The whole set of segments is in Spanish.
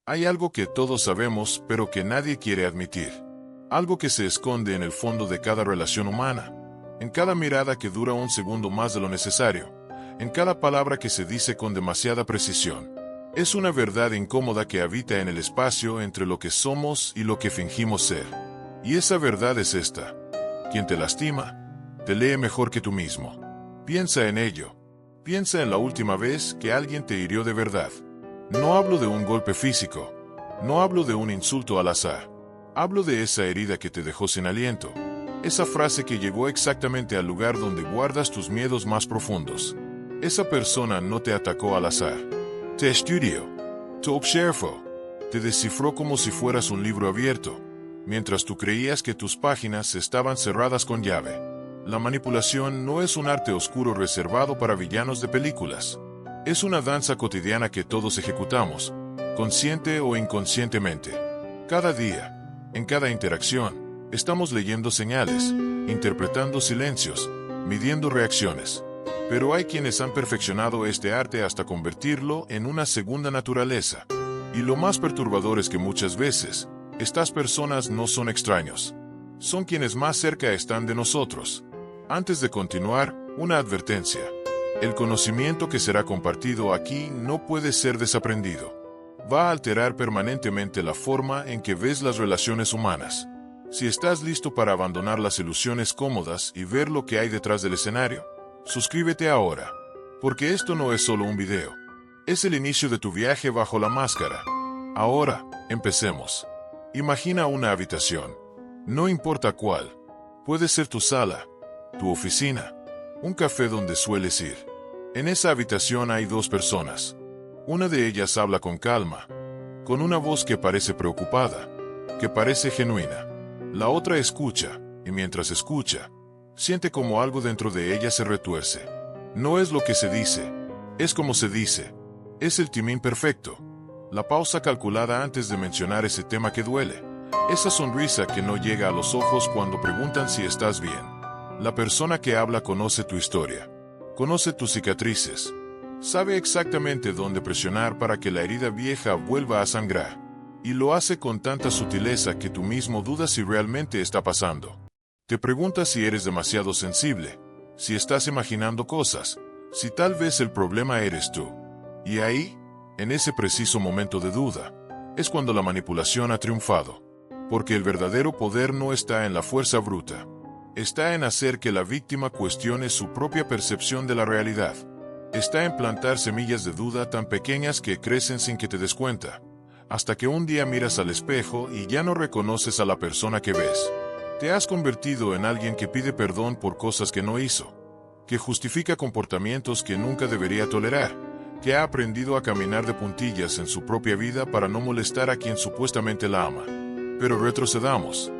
Hay algo que todos sabemos, pero que nadie quiere admitir. Algo que se esconde en el fondo de cada relación humana. En cada mirada que dura un segundo más de lo necesario. En cada palabra que se dice con demasiada precisión. Es una verdad incómoda que habita en el espacio entre lo que somos y lo que fingimos ser. Y esa verdad es esta. Quien te lastima, te lee mejor que tú mismo. Piensa en ello. Piensa en la última vez que alguien te hirió de verdad. No hablo de un golpe físico. No hablo de un insulto al azar. Hablo de esa herida que te dejó sin aliento. Esa frase que llegó exactamente al lugar donde guardas tus miedos más profundos. Esa persona no te atacó al azar. Te estudió. Te observó. Te descifró como si fueras un libro abierto, mientras tú creías que tus páginas estaban cerradas con llave. La manipulación no es un arte oscuro reservado para villanos de películas. Es una danza cotidiana que todos ejecutamos, consciente o inconscientemente. Cada día, en cada interacción, estamos leyendo señales, interpretando silencios, midiendo reacciones. Pero hay quienes han perfeccionado este arte hasta convertirlo en una segunda naturaleza. Y lo más perturbador es que muchas veces, estas personas no son extraños. Son quienes más cerca están de nosotros. Antes de continuar, una advertencia. El conocimiento que será compartido aquí no puede ser desaprendido. Va a alterar permanentemente la forma en que ves las relaciones humanas. Si estás listo para abandonar las ilusiones cómodas y ver lo que hay detrás del escenario, suscríbete ahora. Porque esto no es solo un video. Es el inicio de tu viaje bajo la máscara. Ahora, empecemos. Imagina una habitación. No importa cuál. Puede ser tu sala, tu oficina, un café donde sueles ir. En esa habitación hay dos personas. Una de ellas habla con calma, con una voz que parece preocupada, que parece genuina. La otra escucha, y mientras escucha, siente como algo dentro de ella se retuerce. No es lo que se dice, es como se dice. Es el timing perfecto. La pausa calculada antes de mencionar ese tema que duele. Esa sonrisa que no llega a los ojos cuando preguntan si estás bien. La persona que habla conoce tu historia. Conoce tus cicatrices. Sabe exactamente dónde presionar para que la herida vieja vuelva a sangrar. Y lo hace con tanta sutileza que tú mismo dudas si realmente está pasando. Te preguntas si eres demasiado sensible, si estás imaginando cosas, si tal vez el problema eres tú. Y ahí, en ese preciso momento de duda, es cuando la manipulación ha triunfado. Porque el verdadero poder no está en la fuerza bruta. Está en hacer que la víctima cuestione su propia percepción de la realidad. Está en plantar semillas de duda tan pequeñas que crecen sin que te des cuenta. Hasta que un día miras al espejo y ya no reconoces a la persona que ves. Te has convertido en alguien que pide perdón por cosas que no hizo. Que justifica comportamientos que nunca debería tolerar. Que ha aprendido a caminar de puntillas en su propia vida para no molestar a quien supuestamente la ama. Pero retrocedamos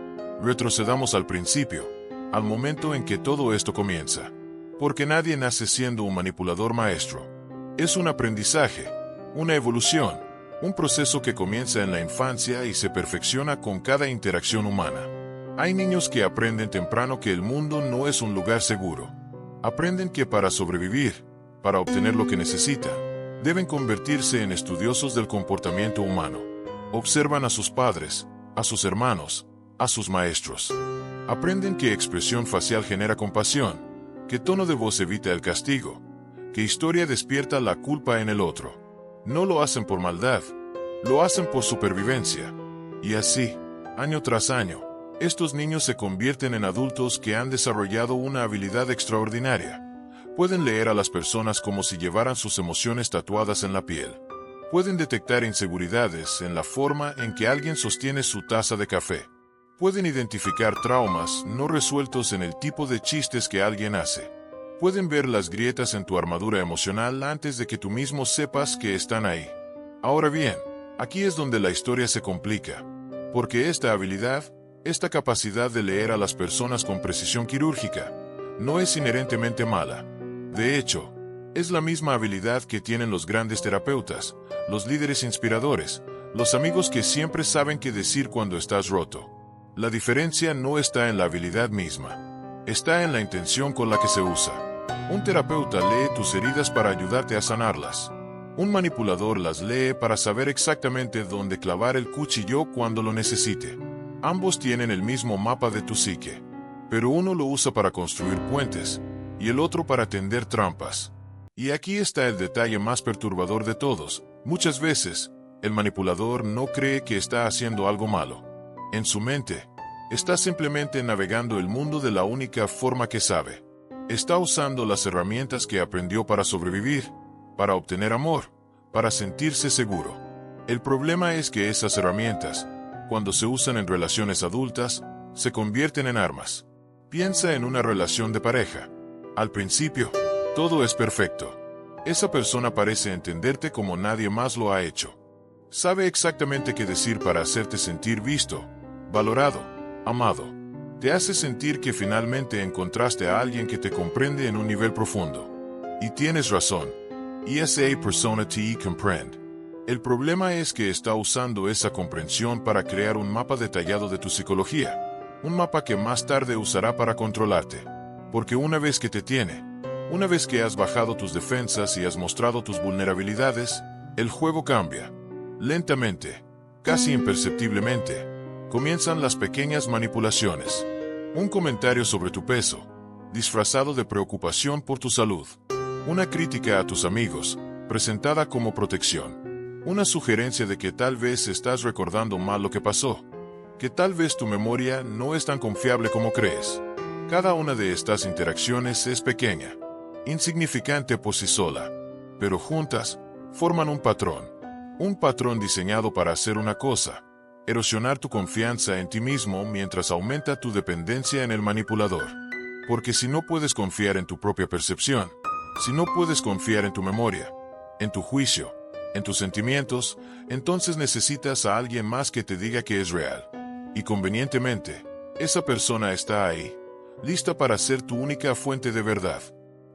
al principio, al momento en que todo esto comienza. Porque nadie nace siendo un manipulador maestro. Es un aprendizaje, una evolución, un proceso que comienza en la infancia y se perfecciona con cada interacción humana. Hay niños que aprenden temprano que el mundo no es un lugar seguro. Aprenden que para sobrevivir, para obtener lo que necesitan, deben convertirse en estudiosos del comportamiento humano. Observan a sus padres, a sus hermanos, a sus maestros. Aprenden que expresión facial genera compasión, que tono de voz evita el castigo, que historia despierta la culpa en el otro. No lo hacen por maldad, lo hacen por supervivencia. Y así, año tras año, estos niños se convierten en adultos que han desarrollado una habilidad extraordinaria. Pueden leer a las personas como si llevaran sus emociones tatuadas en la piel. Pueden detectar inseguridades en la forma en que alguien sostiene su taza de café. Pueden identificar traumas no resueltos en el tipo de chistes que alguien hace. Pueden ver las grietas en tu armadura emocional antes de que tú mismo sepas que están ahí. Ahora bien, aquí es donde la historia se complica. Porque esta habilidad, esta capacidad de leer a las personas con precisión quirúrgica, no es inherentemente mala. De hecho, es la misma habilidad que tienen los grandes terapeutas, los líderes inspiradores, los amigos que siempre saben qué decir cuando estás roto. La diferencia no está en la habilidad misma. Está en la intención con la que se usa. Un terapeuta lee tus heridas para ayudarte a sanarlas. Un manipulador las lee para saber exactamente dónde clavar el cuchillo cuando lo necesite. Ambos tienen el mismo mapa de tu psique, pero uno lo usa para construir puentes y el otro para tender trampas. Y aquí está el detalle más perturbador de todos. Muchas veces, el manipulador no cree que está haciendo algo malo. En su mente, está simplemente navegando el mundo de la única forma que sabe. Está usando las herramientas que aprendió para sobrevivir, para obtener amor, para sentirse seguro. El problema es que esas herramientas, cuando se usan en relaciones adultas, se convierten en armas. Piensa en una relación de pareja. Al principio, todo es perfecto. Esa persona parece entenderte como nadie más lo ha hecho. Sabe exactamente qué decir para hacerte sentir visto, valorado, amado. Te hace sentir que finalmente encontraste a alguien que te comprende en un nivel profundo. Y tienes razón. Esa persona te comprende. El problema es que está usando esa comprensión para crear un mapa detallado de tu psicología. Un mapa que más tarde usará para controlarte. Porque una vez que te tiene, una vez que has bajado tus defensas y has mostrado tus vulnerabilidades, el juego cambia. Lentamente, casi imperceptiblemente, comienzan las pequeñas manipulaciones. Un comentario sobre tu peso, disfrazado de preocupación por tu salud. Una crítica a tus amigos, presentada como protección. Una sugerencia de que tal vez estás recordando mal lo que pasó. Que tal vez tu memoria no es tan confiable como crees. Cada una de estas interacciones es pequeña, insignificante por sí sola, pero juntas forman un patrón diseñado para hacer una cosa: erosionar tu confianza en ti mismo mientras aumenta tu dependencia en el manipulador. Porque si no puedes confiar en tu propia percepción, si no puedes confiar en tu memoria, en tu juicio, en tus sentimientos, entonces necesitas a alguien más que te diga que es real. Y convenientemente, esa persona está ahí, lista para ser tu única fuente de verdad.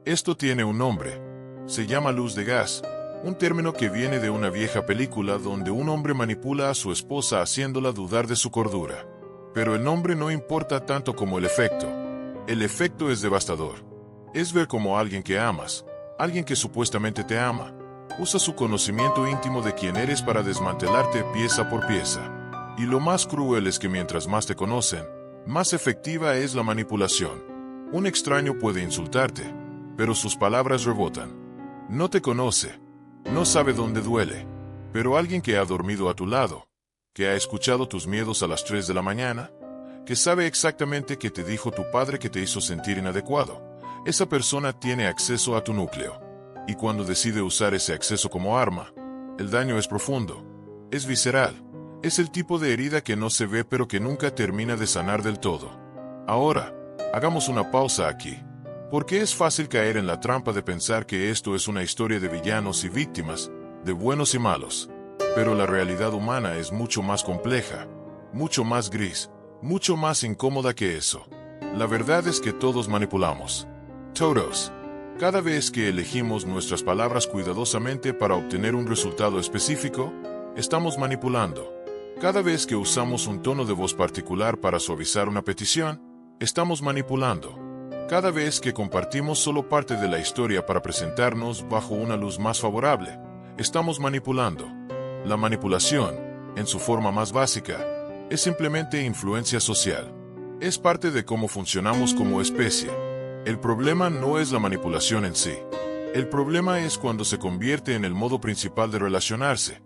Esto tiene un nombre. Se llama luz de gas, un término que viene de una vieja película donde un hombre manipula a su esposa haciéndola dudar de su cordura. Pero el nombre no importa tanto como el efecto. El efecto es devastador. Es ver cómo alguien que amas, alguien que supuestamente te ama, usa su conocimiento íntimo de quién eres para desmantelarte pieza por pieza. Y lo más cruel es que mientras más te conocen, más efectiva es la manipulación. Un extraño puede insultarte, pero sus palabras rebotan. No te conoce, no sabe dónde duele, pero alguien que ha dormido a tu lado, que ha escuchado tus miedos a las 3 de la mañana, que sabe exactamente qué te dijo tu padre que te hizo sentir inadecuado, esa persona tiene acceso a tu núcleo. Y cuando decide usar ese acceso como arma, el daño es profundo, es visceral. Es el tipo de herida que no se ve pero que nunca termina de sanar del todo. Ahora, hagamos una pausa aquí. Porque es fácil caer en la trampa de pensar que esto es una historia de villanos y víctimas, de buenos y malos. Pero la realidad humana es mucho más compleja, mucho más gris, mucho más incómoda que eso. La verdad es que todos manipulamos. Todos. Cada vez que elegimos nuestras palabras cuidadosamente para obtener un resultado específico, estamos manipulando. Cada vez que usamos un tono de voz particular para suavizar una petición, estamos manipulando. Cada vez que compartimos solo parte de la historia para presentarnos bajo una luz más favorable, estamos manipulando. La manipulación, en su forma más básica, es simplemente influencia social. Es parte de cómo funcionamos como especie. El problema no es la manipulación en sí. El problema es cuando se convierte en el modo principal de relacionarse.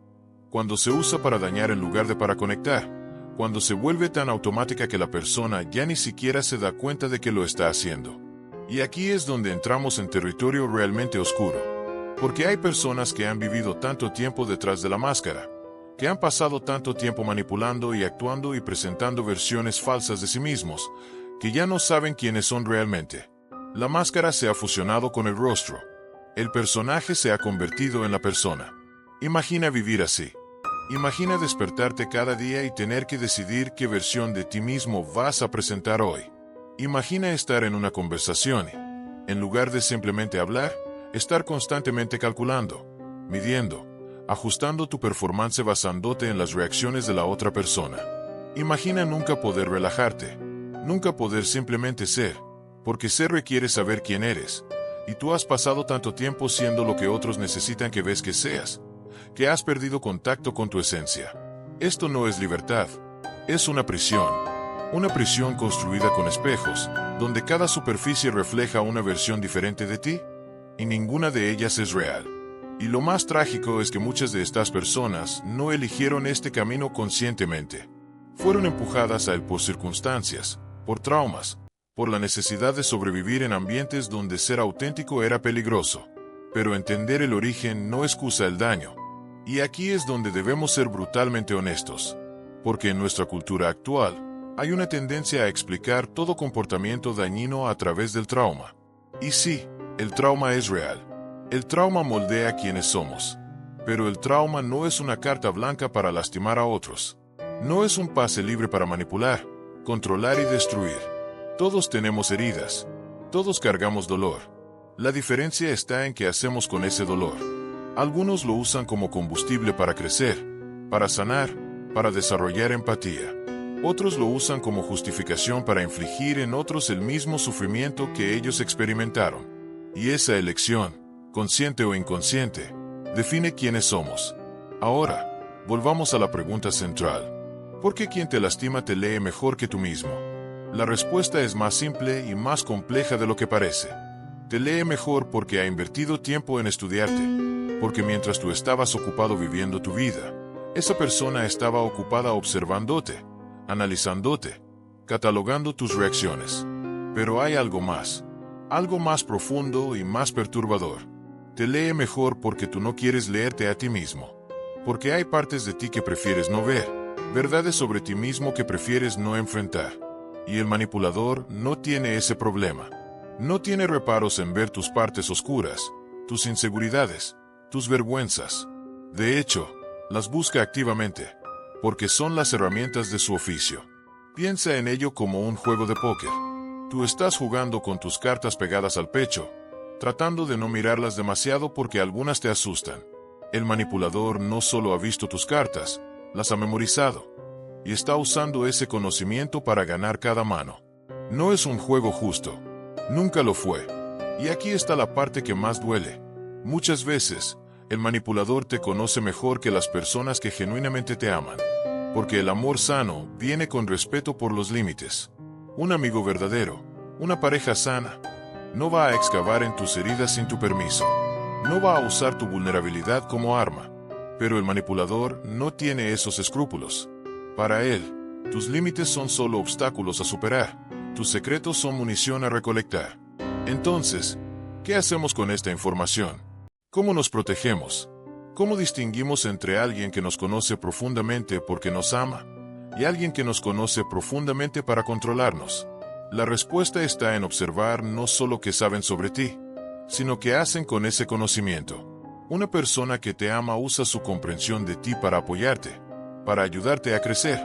Cuando se usa para dañar en lugar de para conectar, cuando se vuelve tan automática que la persona ya ni siquiera se da cuenta de que lo está haciendo. Y aquí es donde entramos en territorio realmente oscuro. Porque hay personas que han vivido tanto tiempo detrás de la máscara, que han pasado tanto tiempo manipulando y actuando y presentando versiones falsas de sí mismos, que ya no saben quiénes son realmente. La máscara se ha fusionado con el rostro. El personaje se ha convertido en la persona. Imagina vivir así. Imagina despertarte cada día y tener que decidir qué versión de ti mismo vas a presentar hoy. Imagina estar en una conversación y, en lugar de simplemente hablar, estar constantemente calculando, midiendo, ajustando tu performance basándote en las reacciones de la otra persona. Imagina nunca poder relajarte, nunca poder simplemente ser, porque ser requiere saber quién eres, Y tú has pasado tanto tiempo siendo lo que otros necesitan que ves que seas, que has perdido contacto con tu esencia. Esto no es libertad, es una prisión. Una prisión construida con espejos, donde cada superficie refleja una versión diferente de ti, y ninguna de ellas es real. Y lo más trágico es que muchas de estas personas no eligieron este camino conscientemente. Fueron empujadas a él por circunstancias, por traumas, por la necesidad de sobrevivir en ambientes donde ser auténtico era peligroso. Pero entender el origen no excusa el daño. Y aquí es donde debemos ser brutalmente honestos. Porque en nuestra cultura actual, hay una tendencia a explicar todo comportamiento dañino a través del trauma. Y sí, el trauma es real. El trauma moldea quienes somos. Pero el trauma no es una carta blanca para lastimar a otros. No es un pase libre para manipular, controlar y destruir. Todos tenemos heridas. Todos cargamos dolor. La diferencia está en qué hacemos con ese dolor. Algunos lo usan como combustible para crecer, para sanar, para desarrollar empatía. Otros lo usan como justificación para infligir en otros el mismo sufrimiento que ellos experimentaron. Y esa elección, consciente o inconsciente, define quiénes somos. Ahora, volvamos a la pregunta central. ¿Por qué quien te lastima te lee mejor que tú mismo? La respuesta es más simple y más compleja de lo que parece. Te lee mejor porque ha invertido tiempo en estudiarte, porque mientras tú estabas ocupado viviendo tu vida, esa persona estaba ocupada observándote, analizándote, catalogando tus reacciones. Pero hay algo más profundo y más perturbador. Te lee mejor porque tú no quieres leerte a ti mismo. Porque hay partes de ti que prefieres no ver, verdades sobre ti mismo que prefieres no enfrentar. Y el manipulador no tiene ese problema. No tiene reparos en ver tus partes oscuras, tus inseguridades, tus vergüenzas. De hecho, las busca activamente, porque son las herramientas de su oficio. Piensa en ello como un juego de póker. Tú estás jugando con tus cartas pegadas al pecho, tratando de no mirarlas demasiado porque algunas te asustan. El manipulador no solo ha visto tus cartas, las ha memorizado, y está usando ese conocimiento para ganar cada mano. No es un juego justo. Nunca lo fue. Y aquí está la parte que más duele. Muchas veces, el manipulador te conoce mejor que las personas que genuinamente te aman. Porque el amor sano viene con respeto por los límites. Un amigo verdadero, una pareja sana, no va a excavar en tus heridas sin tu permiso. No va a usar tu vulnerabilidad como arma. Pero el manipulador no tiene esos escrúpulos. Para él, tus límites son solo obstáculos a superar. Tus secretos son munición a recolectar. Entonces, ¿qué hacemos con esta información? ¿Cómo nos protegemos? ¿Cómo distinguimos entre alguien que nos conoce profundamente porque nos ama y alguien que nos conoce profundamente para controlarnos? La respuesta está en observar no solo qué saben sobre ti, sino qué hacen con ese conocimiento. Una persona que te ama usa su comprensión de ti para apoyarte, para ayudarte a crecer,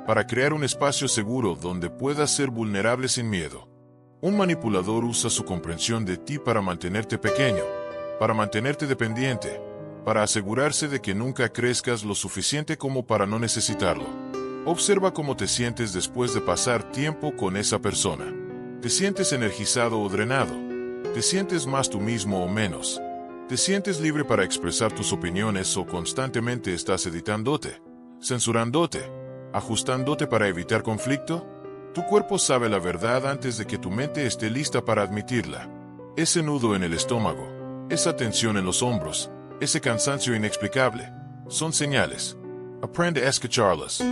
para crear un espacio seguro donde puedas ser vulnerable sin miedo. Un manipulador usa su comprensión de ti para mantenerte pequeño, para mantenerte dependiente, para asegurarse de que nunca crezcas lo suficiente como para no necesitarlo. Observa cómo te sientes después de pasar tiempo con esa persona. ¿Te sientes energizado o drenado? ¿Te sientes más tú mismo o menos? ¿Te sientes libre para expresar tus opiniones o constantemente estás editándote, censurándote, ajustándote para evitar conflicto? Tu cuerpo sabe la verdad antes de que tu mente esté lista para admitirla. Ese nudo en el estómago, esa tensión en los hombros, ese cansancio inexplicable, son señales. Aprende a escucharlas.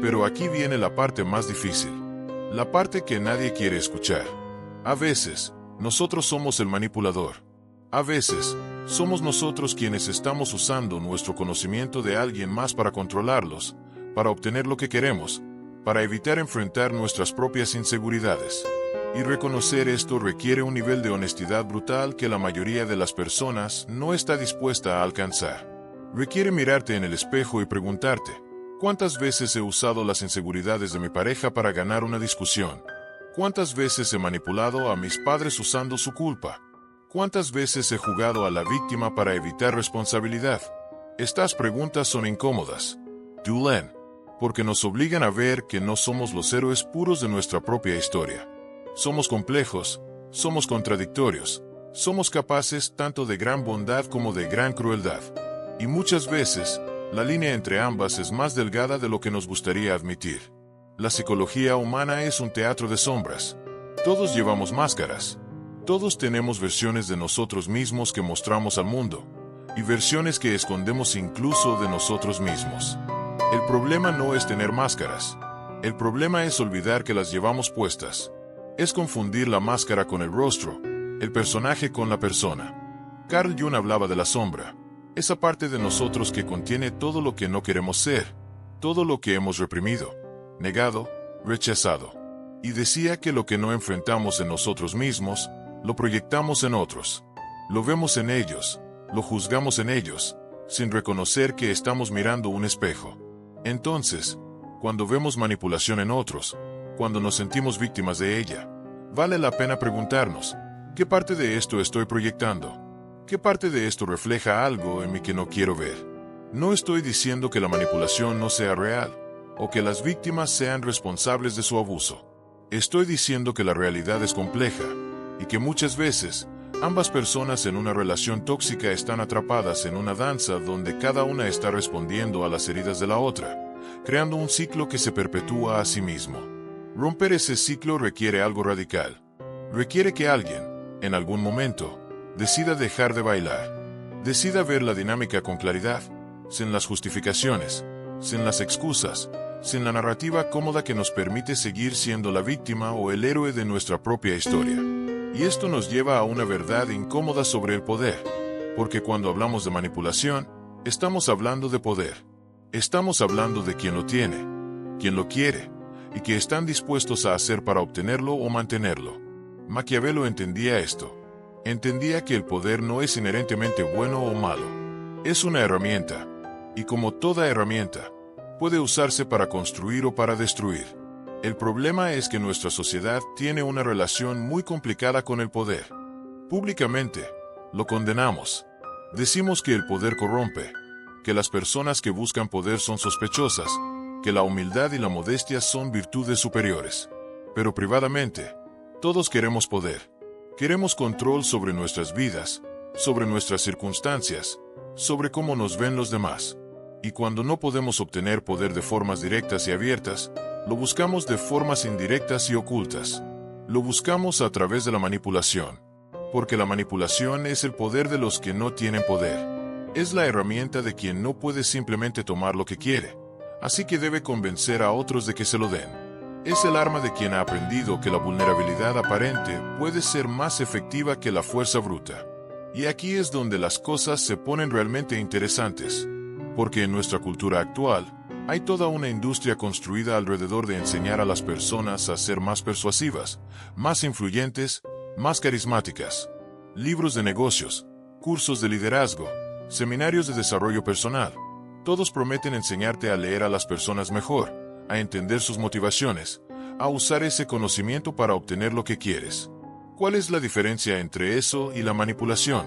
Pero aquí viene la parte más difícil. La parte que nadie quiere escuchar. A veces, nosotros somos el manipulador. A veces, somos nosotros quienes estamos usando nuestro conocimiento de alguien más para controlarlos, para obtener lo que queremos, para evitar enfrentar nuestras propias inseguridades. Y reconocer esto requiere un nivel de honestidad brutal que la mayoría de las personas no está dispuesta a alcanzar. Requiere mirarte en el espejo y preguntarte, ¿cuántas veces he usado las inseguridades de mi pareja para ganar una discusión? ¿Cuántas veces he manipulado a mis padres usando su culpa? ¿Cuántas veces he jugado a la víctima para evitar responsabilidad? Estas preguntas son incómodas. Duelen, porque nos obligan a ver que no somos los héroes puros de nuestra propia historia. Somos complejos, somos contradictorios, Somos capaces tanto de gran bondad como de gran crueldad. Y muchas veces, la línea entre ambas es más delgada de lo que nos gustaría admitir. La psicología humana es un teatro de sombras. Todos llevamos máscaras. Todos tenemos versiones de nosotros mismos que mostramos al mundo, y versiones que escondemos incluso de nosotros mismos. El problema no es tener máscaras. El problema es olvidar que las llevamos puestas. Es confundir la máscara con el rostro, el personaje con la persona. Carl Jung hablaba de la sombra, esa parte de nosotros que contiene todo lo que no queremos ser, todo lo que hemos reprimido, negado, rechazado. Y decía que lo que no enfrentamos en nosotros mismos, lo proyectamos en otros. Lo vemos en ellos, lo juzgamos en ellos, sin reconocer que estamos mirando un espejo. Entonces, cuando vemos manipulación en otros, cuando nos sentimos víctimas de ella, vale la pena preguntarnos, ¿qué parte de esto estoy proyectando? ¿Qué parte de esto refleja algo en mí que no quiero ver? No estoy diciendo que la manipulación no sea real, o que las víctimas sean responsables de su abuso. Estoy diciendo que la realidad es compleja, y que muchas veces, ambas personas en una relación tóxica están atrapadas en una danza donde cada una está respondiendo a las heridas de la otra, creando un ciclo que se perpetúa a sí mismo. Romper ese ciclo requiere algo radical. Requiere que alguien, en algún momento, decida dejar de bailar. Decida ver la dinámica con claridad, sin las justificaciones, sin las excusas, sin la narrativa cómoda que nos permite seguir siendo la víctima o el héroe de nuestra propia historia. Y esto nos lleva a una verdad incómoda sobre el poder, porque cuando hablamos de manipulación, estamos hablando de poder. Estamos hablando de quien lo tiene, quien lo quiere, y qué están dispuestos a hacer para obtenerlo o mantenerlo. Maquiavelo entendía esto. Entendía que el poder no es inherentemente bueno o malo. Es una herramienta, y como toda herramienta, puede usarse para construir o para destruir. El problema es que nuestra sociedad tiene una relación muy complicada con el poder. Públicamente, lo condenamos. Decimos que el poder corrompe, que las personas que buscan poder son sospechosas, que la humildad y la modestia son virtudes superiores. Pero privadamente, todos queremos poder. Queremos control sobre nuestras vidas, sobre nuestras circunstancias, sobre cómo nos ven los demás. Y cuando no podemos obtener poder de formas directas y abiertas, lo buscamos de formas indirectas y ocultas. Lo buscamos a través de la manipulación. Porque la manipulación es el poder de los que no tienen poder. Es la herramienta de quien no puede simplemente tomar lo que quiere, así que debe convencer a otros de que se lo den. Es el arma de quien ha aprendido que la vulnerabilidad aparente puede ser más efectiva que la fuerza bruta. Y aquí es donde las cosas se ponen realmente interesantes. Porque en nuestra cultura actual, hay toda una industria construida alrededor de enseñar a las personas a ser más persuasivas, más influyentes, más carismáticas. Libros de negocios, cursos de liderazgo, seminarios de desarrollo personal. Todos prometen enseñarte a leer a las personas mejor, a entender sus motivaciones, a usar ese conocimiento para obtener lo que quieres. ¿Cuál es la diferencia entre eso y la manipulación?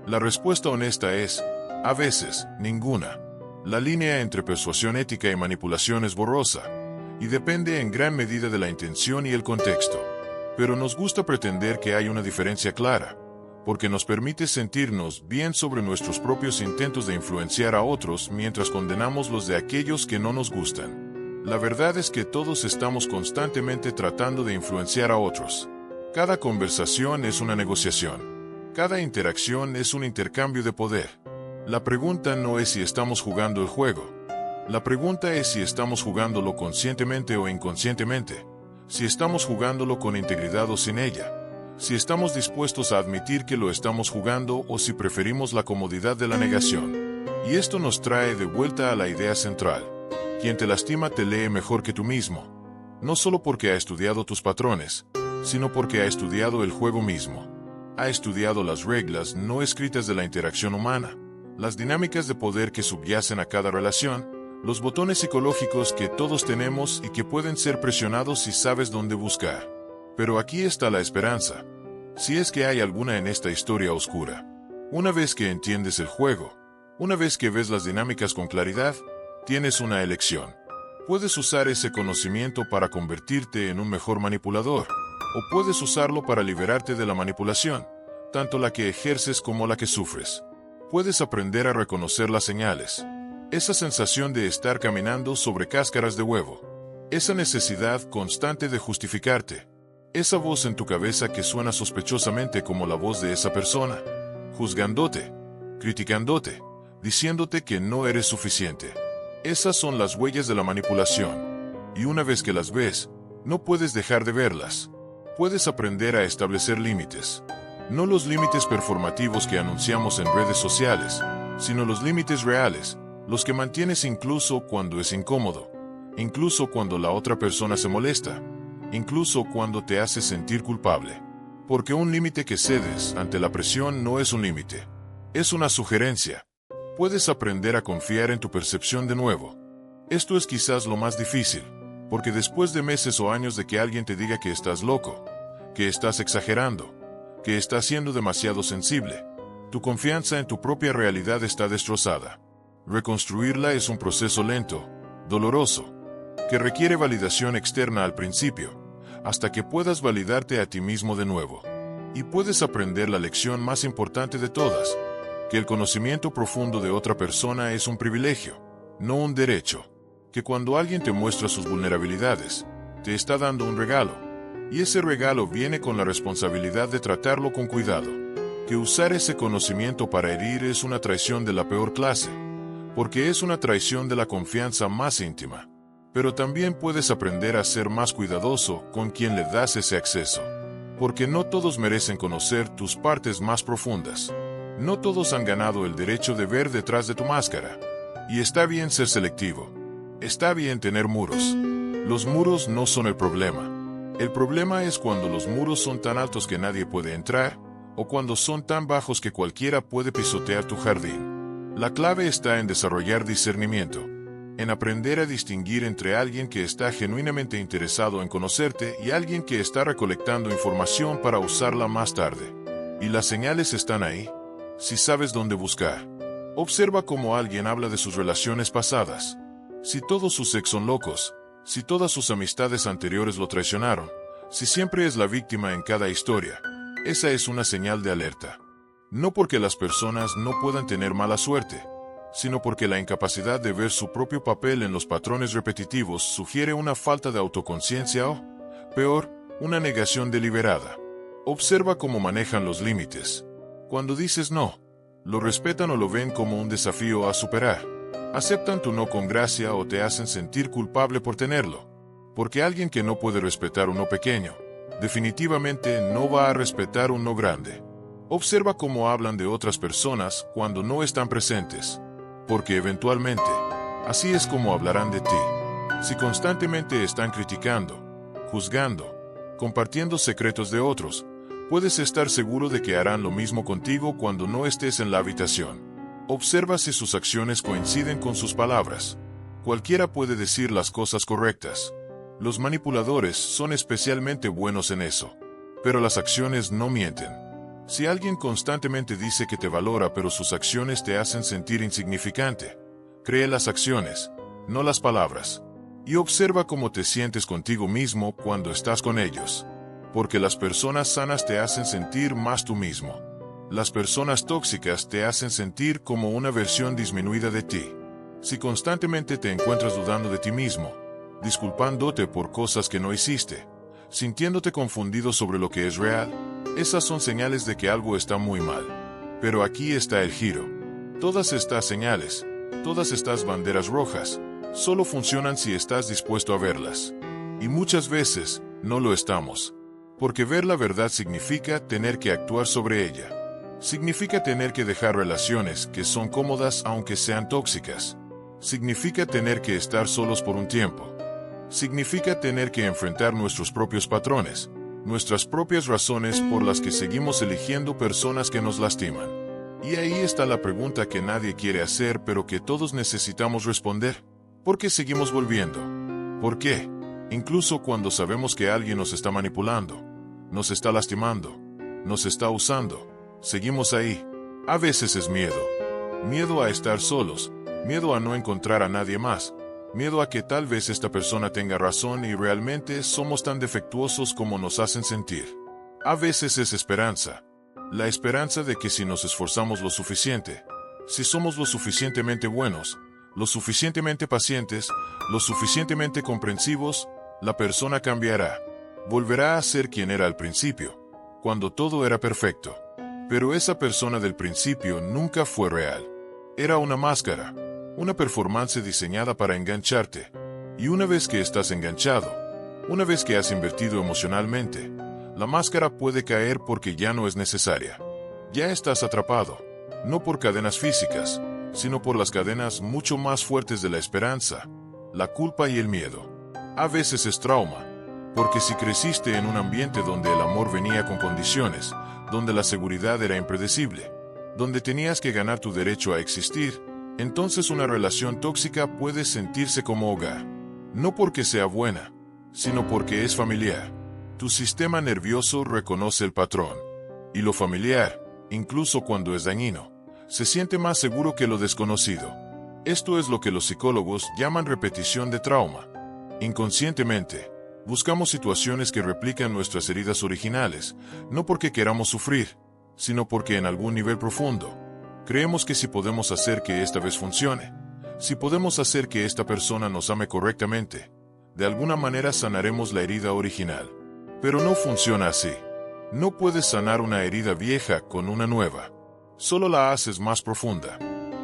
La respuesta honesta es, a veces, ninguna. La línea entre persuasión ética y manipulación es borrosa, y depende en gran medida de la intención y el contexto. Pero nos gusta pretender que hay una diferencia clara, porque nos permite sentirnos bien sobre nuestros propios intentos de influenciar a otros mientras condenamos los de aquellos que no nos gustan. La verdad es que todos estamos constantemente tratando de influenciar a otros. Cada conversación es una negociación. Cada interacción es un intercambio de poder. La pregunta no es si estamos jugando el juego. La pregunta es si estamos jugándolo conscientemente o inconscientemente. Si estamos jugándolo con integridad o sin ella. Si estamos dispuestos a admitir que lo estamos jugando o si preferimos la comodidad de la negación. Y esto nos trae de vuelta a la idea central. Quien te lastima te lee mejor que tú mismo. No solo porque ha estudiado tus patrones, sino porque ha estudiado el juego mismo. Ha estudiado las reglas no escritas de la interacción humana. Las dinámicas de poder que subyacen a cada relación, los botones psicológicos que todos tenemos y que pueden ser presionados si sabes dónde buscar. Pero aquí está la esperanza, si es que hay alguna en esta historia oscura. Una vez que entiendes el juego, una vez que ves las dinámicas con claridad, tienes una elección. Puedes usar ese conocimiento para convertirte en un mejor manipulador, o puedes usarlo para liberarte de la manipulación, tanto la que ejerces como la que sufres. Puedes aprender a reconocer las señales. Esa sensación de estar caminando sobre cáscaras de huevo. Esa necesidad constante de justificarte. Esa voz en tu cabeza que suena sospechosamente como la voz de esa persona, juzgándote, criticándote, diciéndote que no eres suficiente. Esas son las huellas de la manipulación. Y una vez que las ves, no puedes dejar de verlas. Puedes aprender a establecer límites. No los límites performativos que anunciamos en redes sociales, sino los límites reales, los que mantienes incluso cuando es incómodo, incluso cuando la otra persona se molesta, incluso cuando te hace sentir culpable. Porque un límite que cedes ante la presión no es un límite, es una sugerencia. Puedes aprender a confiar en tu percepción de nuevo. Esto es quizás lo más difícil, porque después de meses o años de que alguien te diga que estás loco, que estás exagerando, que estás siendo demasiado sensible, tu confianza en tu propia realidad está destrozada. Reconstruirla es un proceso lento, doloroso, que requiere validación externa al principio, hasta que puedas validarte a ti mismo de nuevo. Y puedes aprender la lección más importante de todas, que el conocimiento profundo de otra persona es un privilegio, no un derecho. Que cuando alguien te muestra sus vulnerabilidades, te está dando un regalo, y ese regalo viene con la responsabilidad de tratarlo con cuidado. Que usar ese conocimiento para herir es una traición de la peor clase, porque es una traición de la confianza más íntima. Pero también puedes aprender a ser más cuidadoso con quien le das ese acceso, porque no todos merecen conocer tus partes más profundas. No todos han ganado el derecho de ver detrás de tu máscara. Y está bien ser selectivo. Está bien tener muros. Los muros no son el problema. El problema es cuando los muros son tan altos que nadie puede entrar, o cuando son tan bajos que cualquiera puede pisotear tu jardín. La clave está en desarrollar discernimiento, en aprender a distinguir entre alguien que está genuinamente interesado en conocerte y alguien que está recolectando información para usarla más tarde. Y las señales están ahí, si sabes dónde buscar. Observa cómo alguien habla de sus relaciones pasadas. Si todos sus ex son locos, si todas sus amistades anteriores lo traicionaron, si siempre es la víctima en cada historia, esa es una señal de alerta. No porque las personas no puedan tener mala suerte, sino porque la incapacidad de ver su propio papel en los patrones repetitivos sugiere una falta de autoconciencia o, peor, una negación deliberada. Observa cómo manejan los límites. Cuando dices no, lo respetan o lo ven como un desafío a superar. Aceptan tu no con gracia o te hacen sentir culpable por tenerlo. Porque alguien que no puede respetar un no pequeño, definitivamente no va a respetar un no grande. Observa cómo hablan de otras personas cuando no están presentes. Porque eventualmente, así es como hablarán de ti. Si constantemente están criticando, juzgando, compartiendo secretos de otros, puedes estar seguro de que harán lo mismo contigo cuando no estés en la habitación. Observa si sus acciones coinciden con sus palabras. Cualquiera puede decir las cosas correctas. Los manipuladores son especialmente buenos en eso. Pero las acciones no mienten. Si alguien constantemente dice que te valora pero sus acciones te hacen sentir insignificante, cree las acciones, no las palabras. Y observa cómo te sientes contigo mismo cuando estás con ellos. Porque las personas sanas te hacen sentir más tú mismo. Las personas tóxicas te hacen sentir como una versión disminuida de ti. Si constantemente te encuentras dudando de ti mismo, disculpándote por cosas que no hiciste, sintiéndote confundido sobre lo que es real, esas son señales de que algo está muy mal. Pero aquí está el giro. Todas estas señales, todas estas banderas rojas, solo funcionan si estás dispuesto a verlas. Y muchas veces, no lo estamos. Porque ver la verdad significa tener que actuar sobre ella. Significa tener que dejar relaciones que son cómodas aunque sean tóxicas. Significa tener que estar solos por un tiempo. Significa tener que enfrentar nuestros propios patrones, nuestras propias razones por las que seguimos eligiendo personas que nos lastiman. Y ahí está la pregunta que nadie quiere hacer pero que todos necesitamos responder. ¿Por qué seguimos volviendo? ¿Por qué? Incluso cuando sabemos que alguien nos está manipulando, nos está lastimando, nos está usando, seguimos ahí. A veces es miedo. Miedo a estar solos, miedo a no encontrar a nadie más, miedo a que tal vez esta persona tenga razón y realmente somos tan defectuosos como nos hacen sentir. A veces es esperanza. La esperanza de que si nos esforzamos lo suficiente, si somos lo suficientemente buenos, lo suficientemente pacientes, lo suficientemente comprensivos, la persona cambiará. Volverá a ser quien era al principio, cuando todo era perfecto. Pero esa persona del principio nunca fue real. Era una máscara, una performance diseñada para engancharte. Y una vez que estás enganchado, una vez que has invertido emocionalmente, la máscara puede caer porque ya no es necesaria. Ya estás atrapado, no por cadenas físicas, sino por las cadenas mucho más fuertes de la esperanza, la culpa y el miedo. A veces es trauma, porque si creciste en un ambiente donde el amor venía con condiciones, donde la seguridad era impredecible, donde tenías que ganar tu derecho a existir, entonces una relación tóxica puede sentirse como hogar. No porque sea buena, sino porque es familiar. Tu sistema nervioso reconoce el patrón. Y lo familiar, incluso cuando es dañino, se siente más seguro que lo desconocido. Esto es lo que los psicólogos llaman repetición de trauma. Inconscientemente, buscamos situaciones que replican nuestras heridas originales, no porque queramos sufrir, sino porque en algún nivel profundo, creemos que si podemos hacer que esta vez funcione, si podemos hacer que esta persona nos ame correctamente, de alguna manera sanaremos la herida original. Pero no funciona así. No puedes sanar una herida vieja con una nueva. Solo la haces más profunda.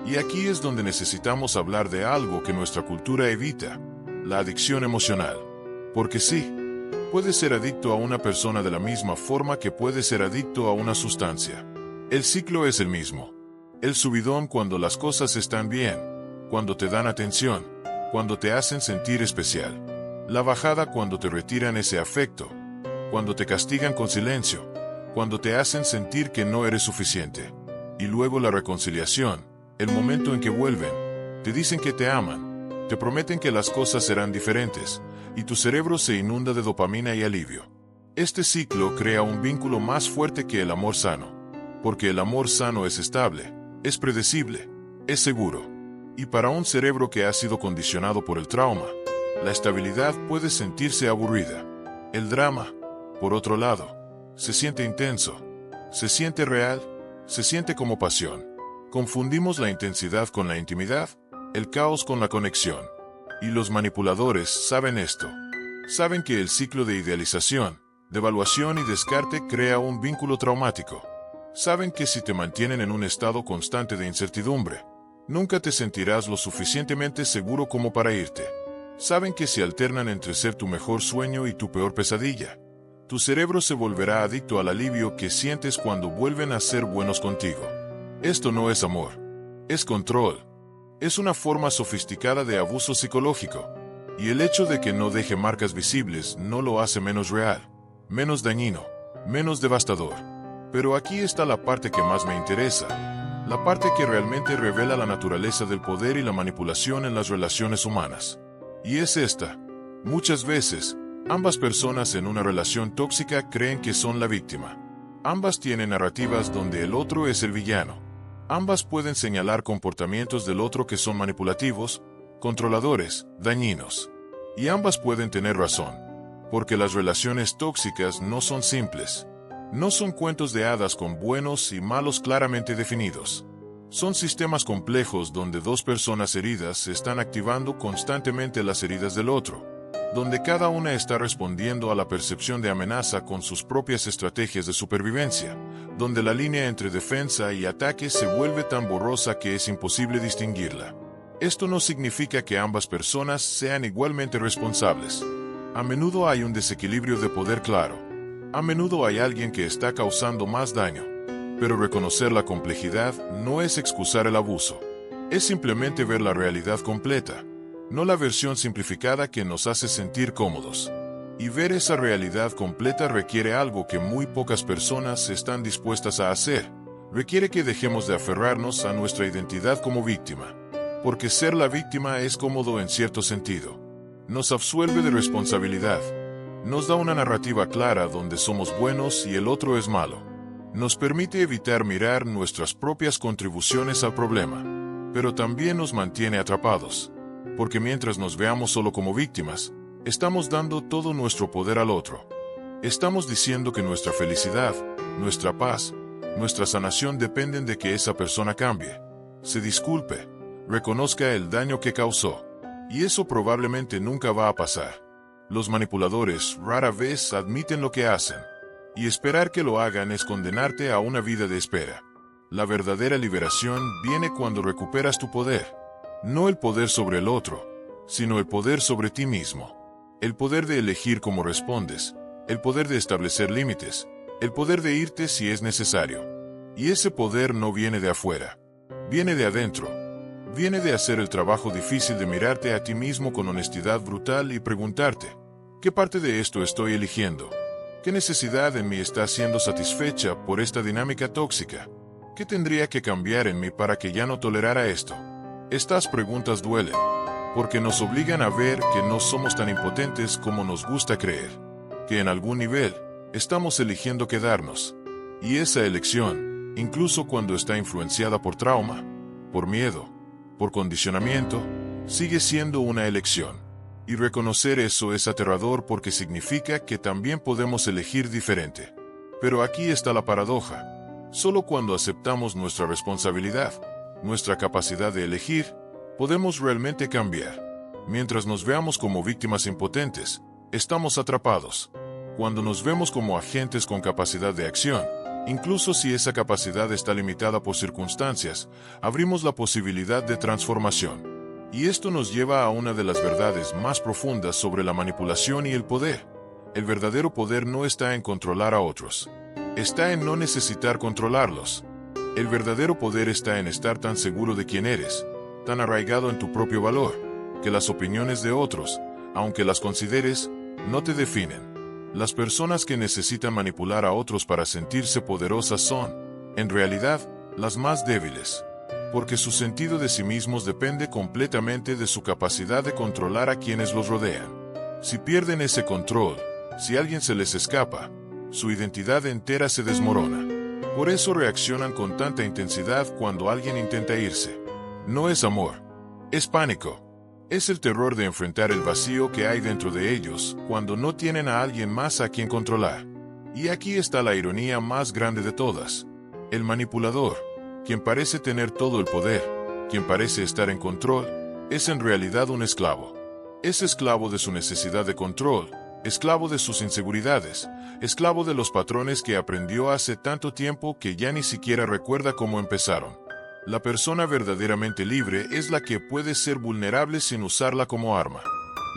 Y aquí es donde necesitamos hablar de algo que nuestra cultura evita, la adicción emocional. Porque sí, puedes ser adicto a una persona de la misma forma que puedes ser adicto a una sustancia. El ciclo es el mismo. El subidón cuando las cosas están bien, cuando te dan atención, cuando te hacen sentir especial. La bajada cuando te retiran ese afecto, cuando te castigan con silencio, cuando te hacen sentir que no eres suficiente. Y luego la reconciliación, el momento en que vuelven, te dicen que te aman, te prometen que las cosas serán diferentes, y tu cerebro se inunda de dopamina y alivio. Este ciclo crea un vínculo más fuerte que el amor sano, porque el amor sano es estable, es predecible, es seguro. Y para un cerebro que ha sido condicionado por el trauma, la estabilidad puede sentirse aburrida. El drama, por otro lado, se siente intenso, se siente real, se siente como pasión. Confundimos la intensidad con la intimidad, el caos con la conexión. Y los manipuladores saben esto. Saben que el ciclo de idealización, devaluación y descarte crea un vínculo traumático. Saben que si te mantienen en un estado constante de incertidumbre, nunca te sentirás lo suficientemente seguro como para irte. Saben que si alternan entre ser tu mejor sueño y tu peor pesadilla, tu cerebro se volverá adicto al alivio que sientes cuando vuelven a ser buenos contigo. Esto no es amor, es control. Es una forma sofisticada de abuso psicológico. Y el hecho de que no deje marcas visibles no lo hace menos real, menos dañino, menos devastador. Pero aquí está la parte que más me interesa, la parte que realmente revela la naturaleza del poder y la manipulación en las relaciones humanas. Y es esta. Muchas veces, ambas personas en una relación tóxica creen que son la víctima. Ambas tienen narrativas donde el otro es el villano. Ambas pueden señalar comportamientos del otro que son manipulativos, controladores, dañinos. Y ambas pueden tener razón, porque las relaciones tóxicas no son simples. No son cuentos de hadas con buenos y malos claramente definidos. Son sistemas complejos donde dos personas heridas están activando constantemente las heridas del otro, donde cada una está respondiendo a la percepción de amenaza con sus propias estrategias de supervivencia, donde la línea entre defensa y ataque se vuelve tan borrosa que es imposible distinguirla. Esto no significa que ambas personas sean igualmente responsables. A menudo hay un desequilibrio de poder claro. A menudo hay alguien que está causando más daño. Pero reconocer la complejidad no es excusar el abuso. Es simplemente ver la realidad completa, no la versión simplificada que nos hace sentir cómodos. Y ver esa realidad completa requiere algo que muy pocas personas están dispuestas a hacer. Requiere que dejemos de aferrarnos a nuestra identidad como víctima. Porque ser la víctima es cómodo en cierto sentido. Nos absuelve de responsabilidad. Nos da una narrativa clara donde somos buenos y el otro es malo. Nos permite evitar mirar nuestras propias contribuciones al problema. Pero también nos mantiene atrapados. Porque mientras nos veamos solo como víctimas, estamos dando todo nuestro poder al otro. Estamos diciendo que nuestra felicidad, nuestra paz, Nuestra sanación depende de que esa persona cambie, se disculpe, reconozca el daño que causó. Y eso probablemente nunca va a pasar. Los manipuladores rara vez admiten lo que hacen. Y esperar que lo hagan es condenarte a una vida de espera. La verdadera liberación viene cuando recuperas tu poder. No el poder sobre el otro, sino el poder sobre ti mismo. El poder de elegir cómo respondes, el poder de establecer límites, el poder de irte si es necesario. Y ese poder no viene de afuera, viene de adentro. Viene de hacer el trabajo difícil de mirarte a ti mismo con honestidad brutal y preguntarte, ¿qué parte de esto estoy eligiendo? ¿Qué necesidad en mí está siendo satisfecha por esta dinámica tóxica? ¿Qué tendría que cambiar en mí para que ya no tolerara esto? Estas preguntas duelen, porque nos obligan a ver que no somos tan impotentes como nos gusta creer, que en algún nivel estamos eligiendo quedarnos. Y esa elección, incluso cuando está influenciada por trauma, por miedo, por condicionamiento, sigue siendo una elección. Y reconocer eso es aterrador porque significa que también podemos elegir diferente. Pero aquí está la paradoja. Solo cuando aceptamos nuestra responsabilidad, nuestra capacidad de elegir, podemos realmente cambiar. Mientras nos veamos como víctimas impotentes, estamos atrapados. Cuando nos vemos como agentes con capacidad de acción, incluso si esa capacidad está limitada por circunstancias, abrimos la posibilidad de transformación. Y esto nos lleva a una de las verdades más profundas sobre la manipulación y el poder. El verdadero poder no está en controlar a otros. Está en no necesitar controlarlos. El verdadero poder está en estar tan seguro de quién eres, tan arraigado en tu propio valor, que las opiniones de otros, aunque las consideres, no te definen. Las personas que necesitan manipular a otros para sentirse poderosas son, en realidad, las más débiles. Porque su sentido de sí mismos depende completamente de su capacidad de controlar a quienes los rodean. Si pierden ese control, si alguien se les escapa, su identidad entera se desmorona. Por eso reaccionan con tanta intensidad cuando alguien intenta irse. No es amor, es pánico. Es el terror de enfrentar el vacío que hay dentro de ellos cuando no tienen a alguien más a quien controlar. Y aquí está la ironía más grande de todas. El manipulador, quien parece tener todo el poder, quien parece estar en control, es en realidad un esclavo. Es esclavo de su necesidad de control, esclavo de sus inseguridades, esclavo de los patrones que aprendió hace tanto tiempo que ya ni siquiera recuerda cómo empezaron. La persona verdaderamente libre es la que puede ser vulnerable sin usarla como arma.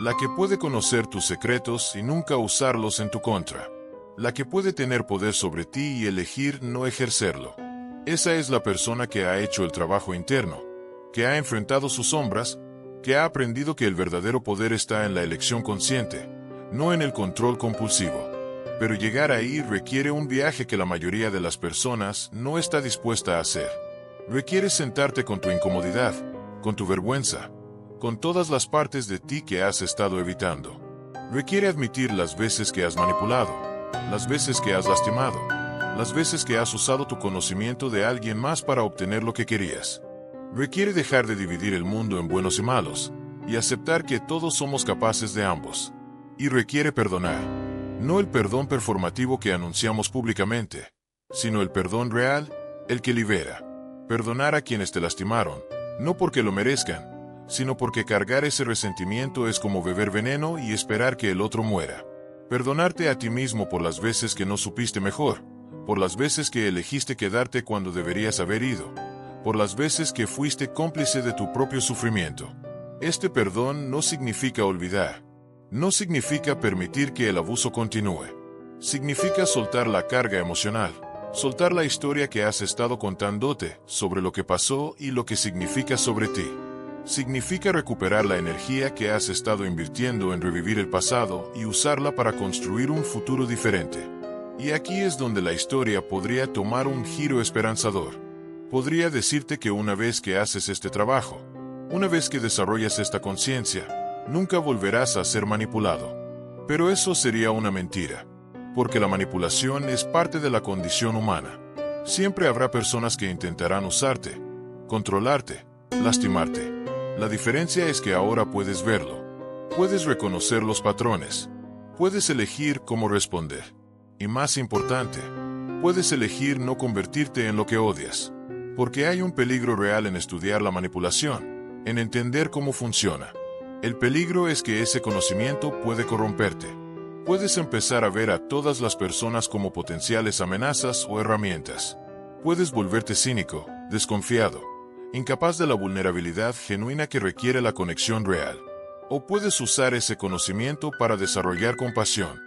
La que puede conocer tus secretos y nunca usarlos en tu contra. La que puede tener poder sobre ti y elegir no ejercerlo. Esa es la persona que ha hecho el trabajo interno, que ha enfrentado sus sombras, que ha aprendido que el verdadero poder está en la elección consciente, no en el control compulsivo. Pero llegar ahí requiere un viaje que la mayoría de las personas no está dispuesta a hacer. Requiere sentarte con tu incomodidad, con tu vergüenza, con todas las partes de ti que has estado evitando. Requiere admitir las veces que has manipulado, las veces que has lastimado, las veces que has usado tu conocimiento de alguien más para obtener lo que querías. Requiere dejar de dividir el mundo en buenos y malos, y aceptar que todos somos capaces de ambos. Y requiere perdonar. No el perdón performativo que anunciamos públicamente, sino el perdón real, el que libera. Perdonar a quienes te lastimaron, no porque lo merezcan, sino porque cargar ese resentimiento es como beber veneno y esperar que el otro muera. Perdonarte a ti mismo por las veces que no supiste mejor, por las veces que elegiste quedarte cuando deberías haber ido, por las veces que fuiste cómplice de tu propio sufrimiento. Este perdón no significa olvidar, no significa permitir que el abuso continúe. Significa soltar la carga emocional, soltar la historia que has estado contándote sobre lo que pasó y lo que significa sobre ti. Significa recuperar la energía que has estado invirtiendo en revivir el pasado y usarla para construir un futuro diferente. Y aquí es donde la historia podría tomar un giro esperanzador. Podría decirte que una vez que haces este trabajo, una vez que desarrollas esta conciencia, nunca volverás a ser manipulado. Pero eso sería una mentira, porque la manipulación es parte de la condición humana. Siempre habrá personas que intentarán usarte, controlarte, lastimarte. La diferencia es que ahora puedes verlo. Puedes reconocer los patrones. Puedes elegir cómo responder. Y más importante, Puedes elegir no convertirte en lo que odias. Porque hay un peligro real en estudiar la manipulación, en entender cómo funciona. El peligro es que ese conocimiento puede corromperte. Puedes empezar a ver a todas las personas como potenciales amenazas o herramientas. Puedes volverte cínico, desconfiado, incapaz de la vulnerabilidad genuina que requiere la conexión real. O puedes usar ese conocimiento para desarrollar compasión.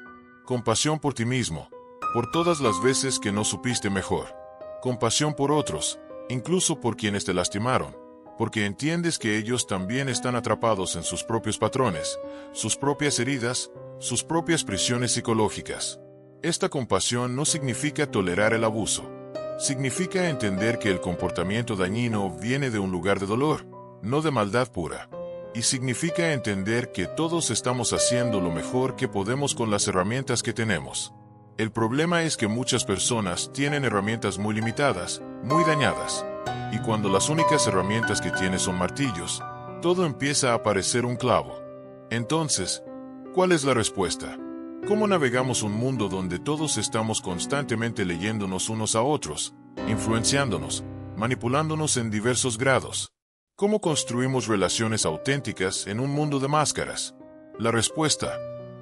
Compasión por ti mismo, por todas las veces que no supiste mejor. Compasión por otros, incluso por quienes te lastimaron, porque entiendes que ellos también están atrapados en sus propios patrones, sus propias heridas, sus propias prisiones psicológicas. Esta compasión no significa tolerar el abuso. Significa entender que el comportamiento dañino viene de un lugar de dolor, no de maldad pura. Y significa entender que todos estamos haciendo lo mejor que podemos con las herramientas que tenemos. El problema es que muchas personas tienen herramientas muy limitadas, muy dañadas. Y cuando las únicas herramientas que tienes son martillos, todo empieza a parecer un clavo. Entonces, ¿cuál es la respuesta? ¿Cómo navegamos un mundo donde todos estamos constantemente leyéndonos unos a otros, influenciándonos, manipulándonos en diversos grados? ¿Cómo construimos relaciones auténticas en un mundo de máscaras? La respuesta,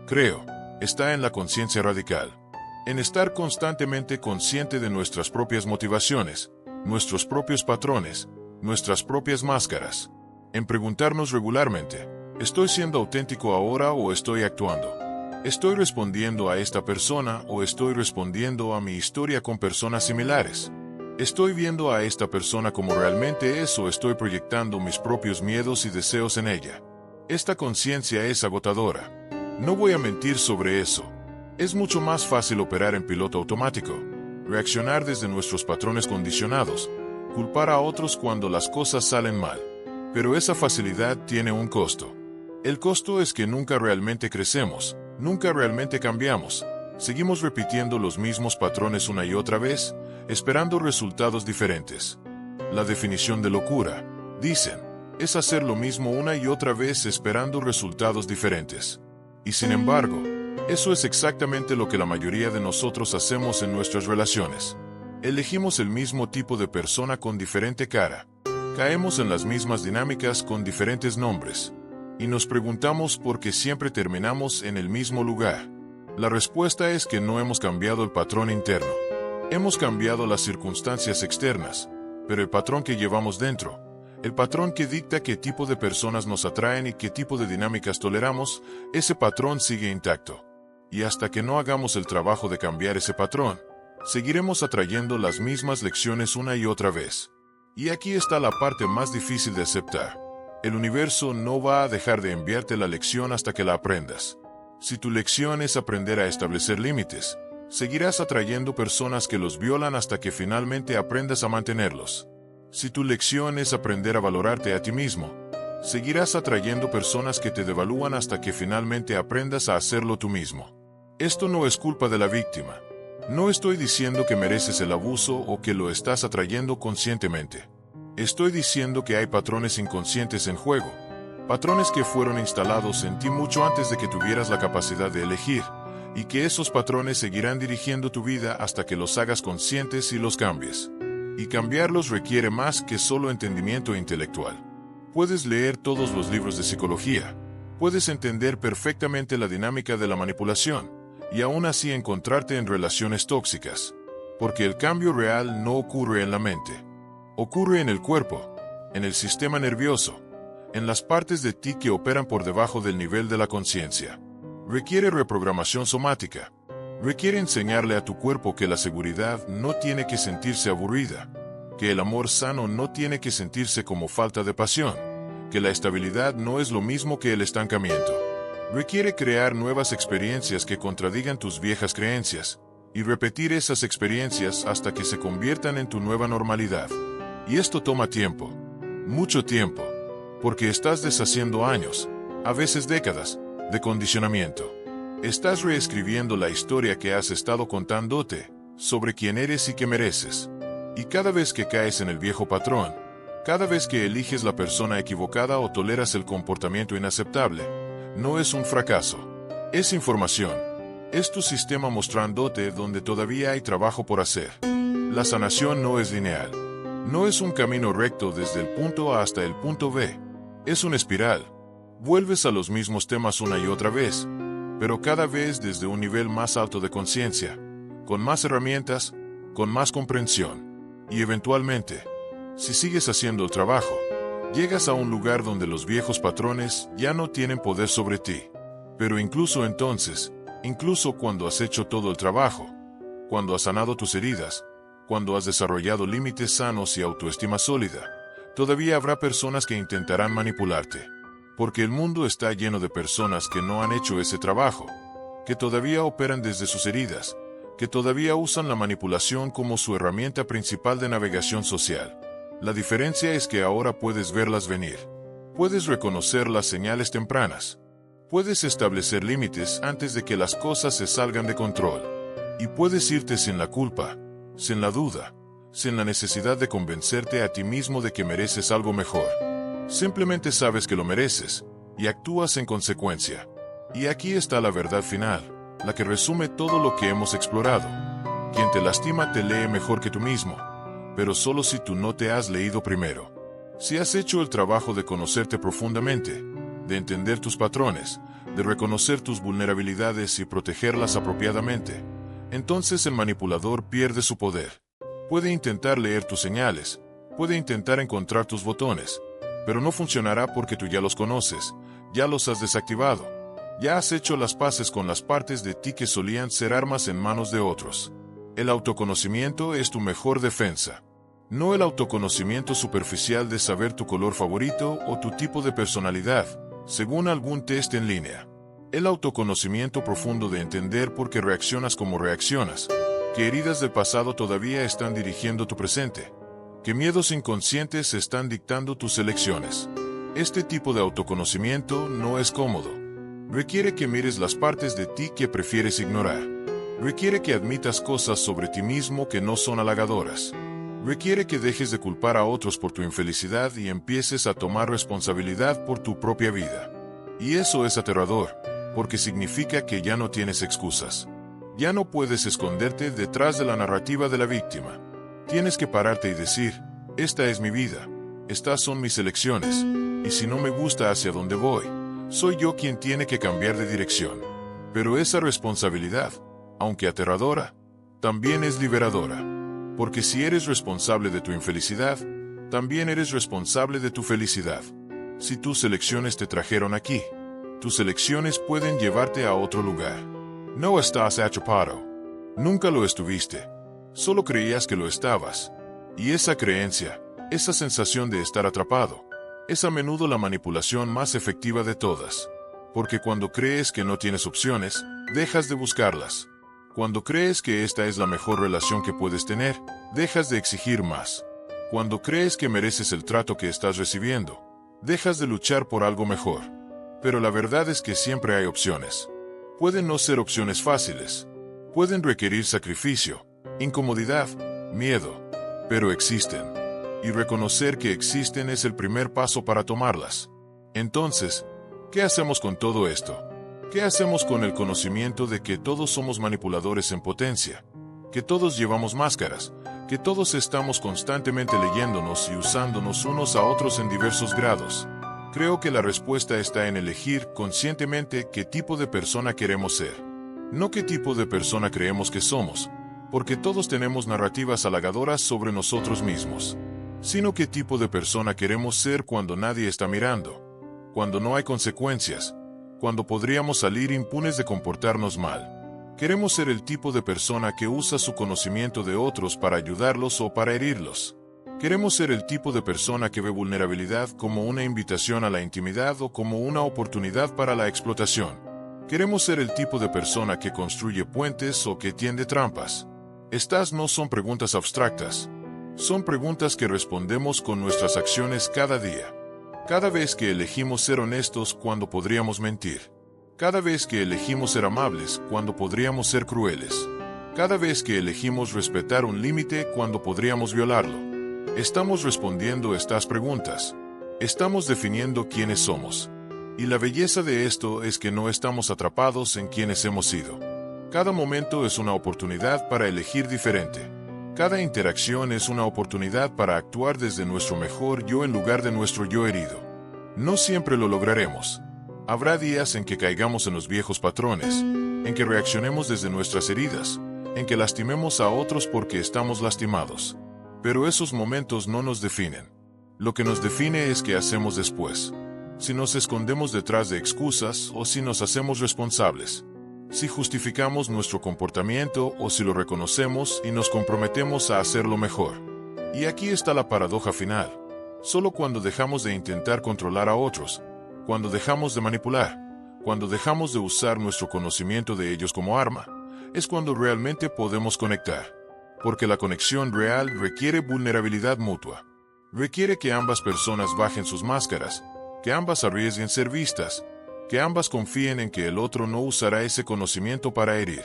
creo, está en la conciencia radical. En estar constantemente consciente de nuestras propias motivaciones, nuestros propios patrones, nuestras propias máscaras. En preguntarnos regularmente, ¿estoy siendo auténtico ahora o estoy actuando? ¿Estoy respondiendo a esta persona o estoy respondiendo a mi historia con personas similares? ¿Estoy viendo a esta persona como realmente es o estoy proyectando mis propios miedos y deseos en ella? Esta conciencia es agotadora. No voy a mentir sobre eso. Es mucho más fácil operar en piloto automático, reaccionar desde nuestros patrones condicionados, culpar a otros cuando las cosas salen mal. Pero esa facilidad tiene un costo. El costo es que nunca realmente crecemos, nunca realmente cambiamos. Seguimos repitiendo los mismos patrones una y otra vez, esperando resultados diferentes. La definición de locura, dicen, es hacer lo mismo una y otra vez esperando resultados diferentes. Y sin embargo, eso es exactamente lo que la mayoría de nosotros hacemos en nuestras relaciones. Elegimos el mismo tipo de persona con diferente cara. Caemos en las mismas dinámicas con diferentes nombres. Y nos preguntamos por qué siempre terminamos en el mismo lugar. La respuesta es que no hemos cambiado el patrón interno. Hemos cambiado las circunstancias externas, pero el patrón que llevamos dentro, el patrón que dicta qué tipo de personas nos atraen y qué tipo de dinámicas toleramos, ese patrón sigue intacto. Y hasta que no hagamos el trabajo de cambiar ese patrón, seguiremos atrayendo las mismas lecciones una y otra vez. Y aquí está la parte más difícil de aceptar. El universo no va a dejar de enviarte la lección hasta que la aprendas. Si tu lección es aprender a establecer límites, seguirás atrayendo personas que los violan hasta que finalmente aprendas a mantenerlos. Si tu lección es aprender a valorarte a ti mismo, seguirás atrayendo personas que te devalúan hasta que finalmente aprendas a hacerlo tú mismo. Esto no es culpa de la víctima. No estoy diciendo que mereces el abuso o que lo estás atrayendo conscientemente. Estoy diciendo que hay patrones inconscientes en juego, patrones que fueron instalados en ti mucho antes de que tuvieras la capacidad de elegir, y que esos patrones seguirán dirigiendo tu vida hasta que los hagas conscientes y los cambies. Y cambiarlos requiere más que solo entendimiento intelectual. Puedes leer todos los libros de psicología, puedes entender perfectamente la dinámica de la manipulación, y aún así encontrarte en relaciones tóxicas. Porque el cambio real no ocurre en la mente. Ocurre en el cuerpo, en el sistema nervioso, en las partes de ti que operan por debajo del nivel de la conciencia. Requiere reprogramación somática. Requiere enseñarle a tu cuerpo que la seguridad no tiene que sentirse aburrida, que el amor sano no tiene que sentirse como falta de pasión, que la estabilidad no es lo mismo que el estancamiento. Requiere crear nuevas experiencias que contradigan tus viejas creencias, y repetir esas experiencias hasta que se conviertan en tu nueva normalidad. Y esto toma tiempo, mucho tiempo, porque estás deshaciendo años, a veces décadas, de condicionamiento. Estás reescribiendo la historia que has estado contándote, sobre quién eres y qué mereces. Y cada vez que caes en el viejo patrón, cada vez que eliges la persona equivocada o toleras el comportamiento inaceptable, no es un fracaso, es información. Es tu sistema mostrándote donde todavía hay trabajo por hacer. La sanación no es lineal. No es un camino recto desde el punto A hasta el punto B. Es una espiral. Vuelves a los mismos temas una y otra vez, pero cada vez desde un nivel más alto de conciencia, con más herramientas, con más comprensión. Y eventualmente, si sigues haciendo el trabajo, llegas a un lugar donde los viejos patrones ya no tienen poder sobre ti. Pero incluso entonces, incluso cuando has hecho todo el trabajo, cuando has sanado tus heridas, cuando has desarrollado límites sanos y autoestima sólida, todavía habrá personas que intentarán manipularte. Porque el mundo está lleno de personas que no han hecho ese trabajo, que todavía operan desde sus heridas, que todavía usan la manipulación como su herramienta principal de navegación social. La diferencia es que ahora puedes verlas venir. Puedes reconocer las señales tempranas. Puedes establecer límites antes de que las cosas se salgan de control. Y puedes irte sin la culpa, sin la duda, sin la necesidad de convencerte a ti mismo de que mereces algo mejor. Simplemente sabes que lo mereces, y actúas en consecuencia. Y aquí está la verdad final, la que resume todo lo que hemos explorado. Quien te lastima te lee mejor que tú mismo, pero solo si tú no te has leído primero. Si has hecho el trabajo de conocerte profundamente, de entender tus patrones, de reconocer tus vulnerabilidades y protegerlas apropiadamente, entonces el manipulador pierde su poder. Puede intentar leer tus señales, puede intentar encontrar tus botones, pero no funcionará porque tú ya los conoces, ya los has desactivado, ya has hecho las paces con las partes de ti que solían ser armas en manos de otros. El autoconocimiento es tu mejor defensa. No el autoconocimiento superficial de saber tu color favorito o tu tipo de personalidad, según algún test en línea. El autoconocimiento profundo de entender por qué reaccionas como reaccionas, que heridas del pasado todavía están dirigiendo tu presente, que miedos inconscientes están dictando tus elecciones. Este tipo de autoconocimiento no es cómodo. Requiere que mires las partes de ti que prefieres ignorar. Requiere que admitas cosas sobre ti mismo que no son halagadoras. Requiere que dejes de culpar a otros por tu infelicidad y empieces a tomar responsabilidad por tu propia vida. Y eso es aterrador, porque significa que ya no tienes excusas. Ya no puedes esconderte detrás de la narrativa de la víctima. Tienes que pararte y decir, esta es mi vida, estas son mis elecciones, y si no me gusta hacia dónde voy, soy yo quien tiene que cambiar de dirección. Pero esa responsabilidad, aunque aterradora, también es liberadora. Porque si eres responsable de tu infelicidad, también eres responsable de tu felicidad. Si tus elecciones te trajeron aquí, tus elecciones pueden llevarte a otro lugar. No estás atrapado. Nunca lo estuviste. Solo creías que lo estabas. Y esa creencia, esa sensación de estar atrapado, es a menudo la manipulación más efectiva de todas. Porque cuando crees que no tienes opciones, dejas de buscarlas. Cuando crees que esta es la mejor relación que puedes tener, dejas de exigir más. Cuando crees que mereces el trato que estás recibiendo, dejas de luchar por algo mejor. Pero la verdad es que siempre hay opciones. Pueden no ser opciones fáciles. Pueden requerir sacrificio, incomodidad, miedo, pero existen. Y reconocer que existen es el primer paso para tomarlas. Entonces, ¿qué hacemos con todo esto? ¿Qué hacemos con el conocimiento de que todos somos manipuladores en potencia? Que todos llevamos máscaras, que todos estamos constantemente leyéndonos y usándonos unos a otros en diversos grados. Creo que la respuesta está en elegir conscientemente qué tipo de persona queremos ser. No qué tipo de persona creemos que somos, porque todos tenemos narrativas halagadoras sobre nosotros mismos, sino qué tipo de persona queremos ser cuando nadie está mirando, cuando no hay consecuencias, cuando podríamos salir impunes de comportarnos mal. Queremos ser el tipo de persona que usa su conocimiento de otros para ayudarlos o para herirlos. Queremos ser el tipo de persona que ve vulnerabilidad como una invitación a la intimidad o como una oportunidad para la explotación. Queremos ser el tipo de persona que construye puentes o que tiende trampas. Estas no son preguntas abstractas. Son preguntas que respondemos con nuestras acciones cada día. Cada vez que elegimos ser honestos cuando podríamos mentir. Cada vez que elegimos ser amables cuando podríamos ser crueles. Cada vez que elegimos respetar un límite cuando podríamos violarlo. Estamos respondiendo estas preguntas. Estamos definiendo quiénes somos. Y la belleza de esto es que no estamos atrapados en quienes hemos sido. Cada momento es una oportunidad para elegir diferente. Cada interacción es una oportunidad para actuar desde nuestro mejor yo en lugar de nuestro yo herido. No siempre lo lograremos. Habrá días en que caigamos en los viejos patrones, en que reaccionemos desde nuestras heridas, en que lastimemos a otros porque estamos lastimados. Pero esos momentos no nos definen. Lo que nos define es qué hacemos después. Si nos escondemos detrás de excusas o si nos hacemos responsables. Si justificamos nuestro comportamiento o si lo reconocemos y nos comprometemos a hacerlo mejor. Y aquí está la paradoja final. Solo cuando dejamos de intentar controlar a otros, cuando dejamos de manipular, cuando dejamos de usar nuestro conocimiento de ellos como arma, es cuando realmente podemos conectar. Porque la conexión real requiere vulnerabilidad mutua. Requiere que ambas personas bajen sus máscaras, que ambas arriesguen ser vistas, que ambas confíen en que el otro no usará ese conocimiento para herir.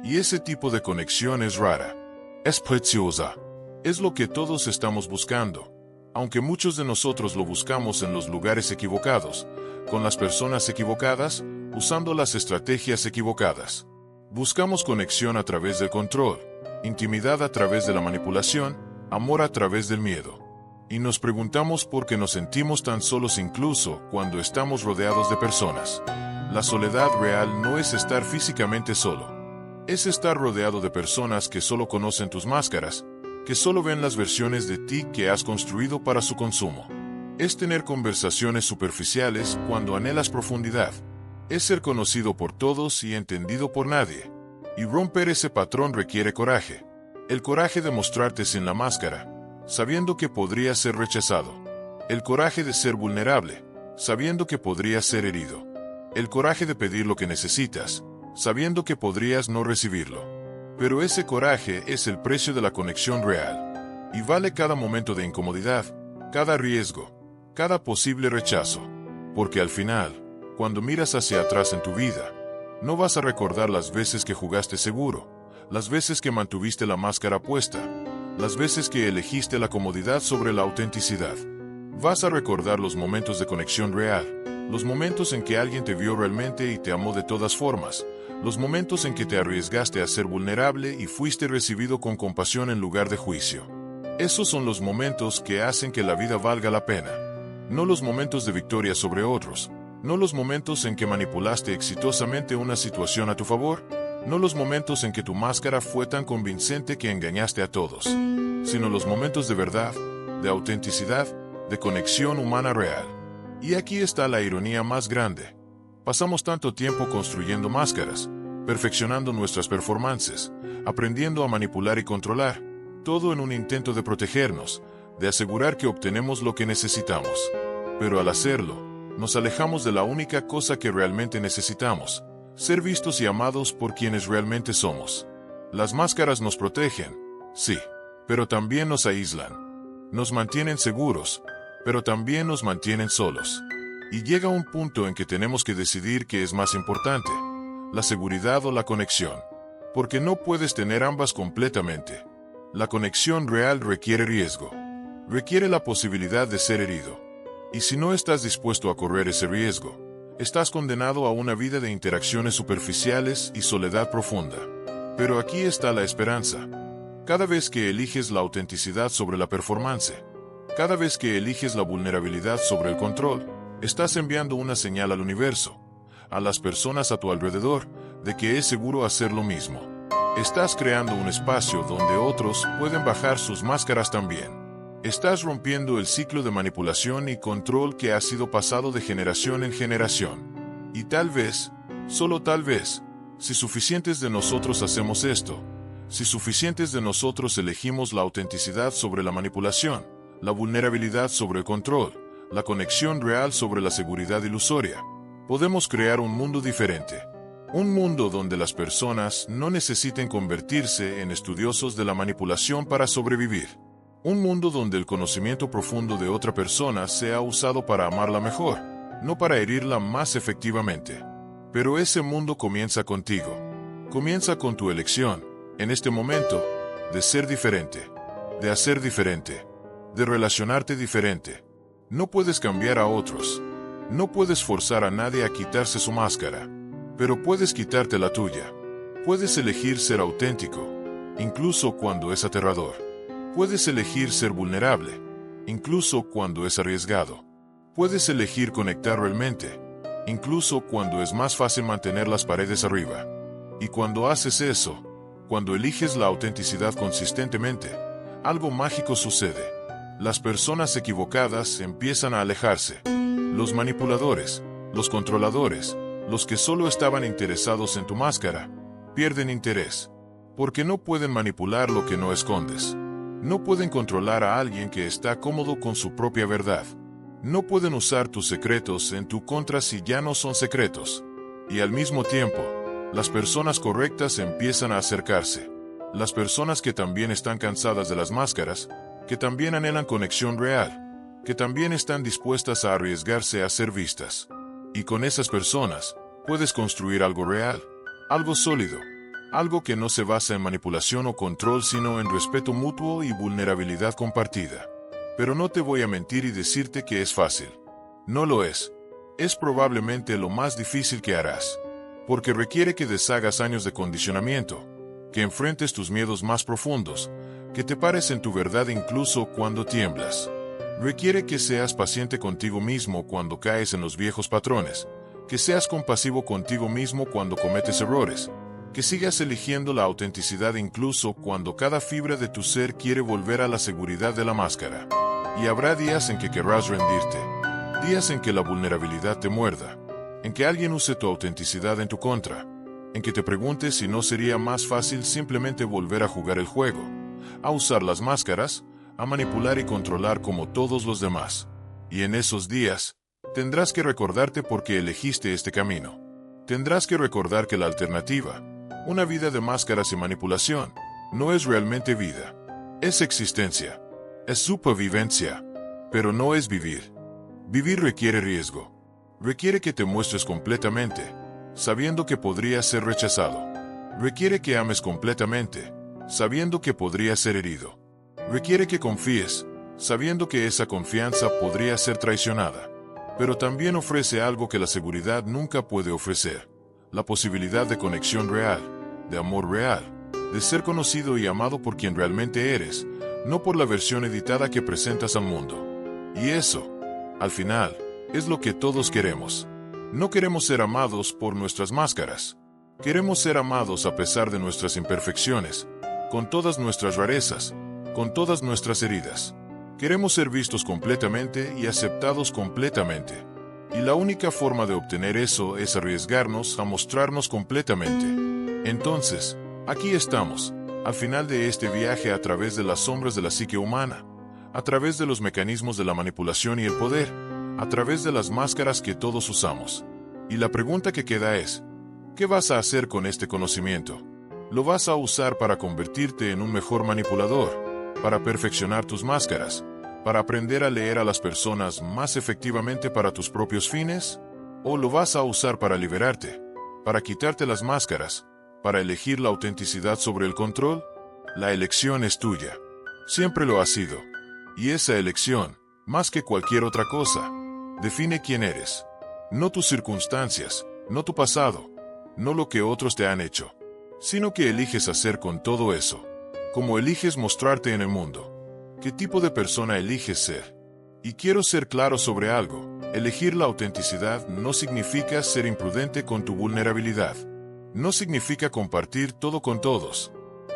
Y ese tipo de conexión es rara. Es preciosa. Es lo que todos estamos buscando. Aunque muchos de nosotros lo buscamos en los lugares equivocados, con las personas equivocadas, usando las estrategias equivocadas. Buscamos conexión a través del control, intimidad a través de la manipulación, amor a través del miedo. Y nos preguntamos por qué nos sentimos tan solos incluso cuando estamos rodeados de personas. La soledad real no es estar físicamente solo. Es estar rodeado de personas que solo conocen tus máscaras, que solo ven las versiones de ti que has construido para su consumo. Es tener conversaciones superficiales cuando anhelas profundidad. Es ser conocido por todos y entendido por nadie. Y romper ese patrón requiere coraje. El coraje de mostrarte sin la máscara, sabiendo que podrías ser rechazado. El coraje de ser vulnerable, sabiendo que podrías ser herido. El coraje de pedir lo que necesitas, sabiendo que podrías no recibirlo. Pero ese coraje es el precio de la conexión real. Y vale cada momento de incomodidad, cada riesgo, cada posible rechazo. Porque al final, cuando miras hacia atrás en tu vida, no vas a recordar las veces que jugaste seguro, las veces que mantuviste la máscara puesta, las veces que elegiste la comodidad sobre la autenticidad. Vas a recordar los momentos de conexión real, los momentos en que alguien te vio realmente y te amó de todas formas, los momentos en que te arriesgaste a ser vulnerable y fuiste recibido con compasión en lugar de juicio. Esos son los momentos que hacen que la vida valga la pena. No los momentos de victoria sobre otros, no los momentos en que manipulaste exitosamente una situación a tu favor, no los momentos en que tu máscara fue tan convincente que engañaste a todos, sino los momentos de verdad, de autenticidad, de conexión humana real. Y aquí está la ironía más grande. Pasamos tanto tiempo construyendo máscaras, perfeccionando nuestras performances, aprendiendo a manipular y controlar, todo en un intento de protegernos, de asegurar que obtenemos lo que necesitamos. Pero al hacerlo, nos alejamos de la única cosa que realmente necesitamos: ser vistos y amados por quienes realmente somos. Las máscaras nos protegen, sí, pero también nos aíslan. Nos mantienen seguros, pero también nos mantienen solos. Y llega un punto en que tenemos que decidir qué es más importante, la seguridad o la conexión. Porque no puedes tener ambas completamente. La conexión real requiere riesgo. Requiere la posibilidad de ser herido. Y si no estás dispuesto a correr ese riesgo, estás condenado a una vida de interacciones superficiales y soledad profunda. Pero aquí está la esperanza. Cada vez que eliges la autenticidad sobre la performance, cada vez que eliges la vulnerabilidad sobre el control, estás enviando una señal al universo, a las personas a tu alrededor, de que es seguro hacer lo mismo. Estás creando un espacio donde otros pueden bajar sus máscaras también. Estás rompiendo el ciclo de manipulación y control que ha sido pasado de generación en generación. Y tal vez, solo tal vez, si suficientes de nosotros hacemos esto, si suficientes de nosotros elegimos la autenticidad sobre la manipulación, la vulnerabilidad sobre el control, la conexión real sobre la seguridad ilusoria, podemos crear un mundo diferente. Un mundo donde las personas no necesiten convertirse en estudiosos de la manipulación para sobrevivir. Un mundo donde el conocimiento profundo de otra persona sea usado para amarla mejor, no para herirla más efectivamente. Pero ese mundo comienza contigo. Comienza con tu elección, en este momento, de ser diferente, de hacer diferente, de relacionarte diferente. No puedes cambiar a otros. No puedes forzar a nadie a quitarse su máscara. Pero puedes quitarte la tuya. Puedes elegir ser auténtico, incluso cuando es aterrador. Puedes elegir ser vulnerable, incluso cuando es arriesgado. Puedes elegir conectar realmente, incluso cuando es más fácil mantener las paredes arriba. Y cuando haces eso, cuando eliges la autenticidad consistentemente, algo mágico sucede. Las personas equivocadas empiezan a alejarse. Los manipuladores, los controladores, los que solo estaban interesados en tu máscara, pierden interés. Porque no pueden manipular lo que no escondes. No pueden controlar a alguien que está cómodo con su propia verdad. No pueden usar tus secretos en tu contra si ya no son secretos. Y al mismo tiempo, las personas correctas empiezan a acercarse. Las personas que también están cansadas de las máscaras, que también anhelan conexión real, que también están dispuestas a arriesgarse a ser vistas. Y con esas personas, puedes construir algo real, algo sólido, algo que no se basa en manipulación o control sino en respeto mutuo y vulnerabilidad compartida. Pero no te voy a mentir y decirte que es fácil. No lo es. Es probablemente lo más difícil que harás. Porque requiere que deshagas años de condicionamiento, que enfrentes tus miedos más profundos, que te pares en tu verdad incluso cuando tiemblas. Requiere que seas paciente contigo mismo cuando caes en los viejos patrones, que seas compasivo contigo mismo cuando cometes errores, que sigas eligiendo la autenticidad incluso cuando cada fibra de tu ser quiere volver a la seguridad de la máscara. Y habrá días en que querrás rendirte, días en que la vulnerabilidad te muerda, en que alguien use tu autenticidad en tu contra, en que te preguntes si no sería más fácil simplemente volver a jugar el juego, a usar las máscaras, a manipular y controlar como todos los demás. Y en esos días, tendrás que recordarte por qué elegiste este camino. Tendrás que recordar que la alternativa, una vida de máscaras y manipulación, no es realmente vida. Es existencia. Es supervivencia. Pero no es vivir. Vivir requiere riesgo. Requiere que te muestres completamente, sabiendo que podrías ser rechazado. Requiere que ames completamente, sabiendo que podrías ser herido. Requiere que confíes, sabiendo que esa confianza podría ser traicionada. Pero también ofrece algo que la seguridad nunca puede ofrecer: la posibilidad de conexión real, de amor real, de ser conocido y amado por quien realmente eres, no por la versión editada que presentas al mundo. Y eso, al final, es lo que todos queremos. No queremos ser amados por nuestras máscaras. Queremos ser amados a pesar de nuestras imperfecciones, con todas nuestras rarezas, con todas nuestras heridas. Queremos ser vistos completamente y aceptados completamente. Y la única forma de obtener eso es arriesgarnos a mostrarnos completamente. Entonces, aquí estamos, al final de este viaje a través de las sombras de la psique humana, a través de los mecanismos de la manipulación y el poder, a través de las máscaras que todos usamos. Y la pregunta que queda es, ¿qué vas a hacer con este conocimiento? ¿Lo vas a usar para convertirte en un mejor manipulador, para perfeccionar tus máscaras, para aprender a leer a las personas más efectivamente para tus propios fines? ¿O lo vas a usar para liberarte, para quitarte las máscaras, para elegir la autenticidad sobre el control? La elección es tuya. Siempre lo ha sido. Y esa elección, más que cualquier otra cosa, define quién eres. No tus circunstancias, no tu pasado, no lo que otros te han hecho, sino que eliges hacer con todo eso. Cómo eliges mostrarte en el mundo. ¿Qué tipo de persona eliges ser? Y quiero ser claro sobre algo. Elegir la autenticidad no significa ser imprudente con tu vulnerabilidad. No significa compartir todo con todos.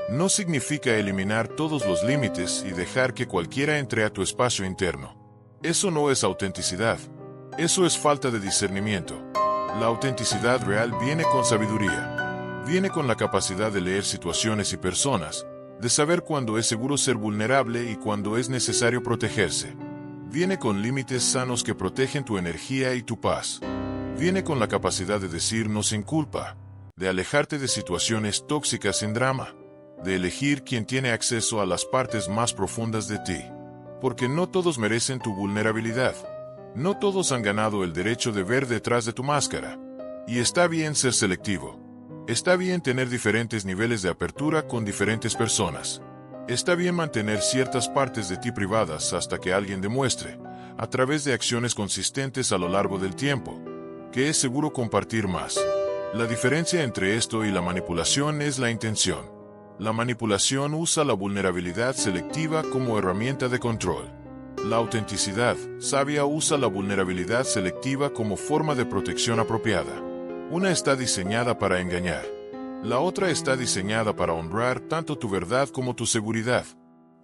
No significa eliminar todos los límites y dejar que cualquiera entre a tu espacio interno. Eso no es autenticidad. Eso es falta de discernimiento. La autenticidad real viene con sabiduría. Viene con la capacidad de leer situaciones y personas, de saber cuándo es seguro ser vulnerable y cuándo es necesario protegerse. Viene con límites sanos que protegen tu energía y tu paz. Viene con la capacidad de decir no sin culpa, de alejarte de situaciones tóxicas sin drama, de elegir quién tiene acceso a las partes más profundas de ti. Porque no todos merecen tu vulnerabilidad. No todos han ganado el derecho de ver detrás de tu máscara. Y está bien ser selectivo. Está bien tener diferentes niveles de apertura con diferentes personas. Está bien mantener ciertas partes de ti privadas hasta que alguien demuestre, a través de acciones consistentes a lo largo del tiempo, que es seguro compartir más. La diferencia entre esto y la manipulación es la intención. La manipulación usa la vulnerabilidad selectiva como herramienta de control. La autenticidad sabia usa la vulnerabilidad selectiva como forma de protección apropiada. Una está diseñada para engañar. La otra está diseñada para honrar tanto tu verdad como tu seguridad.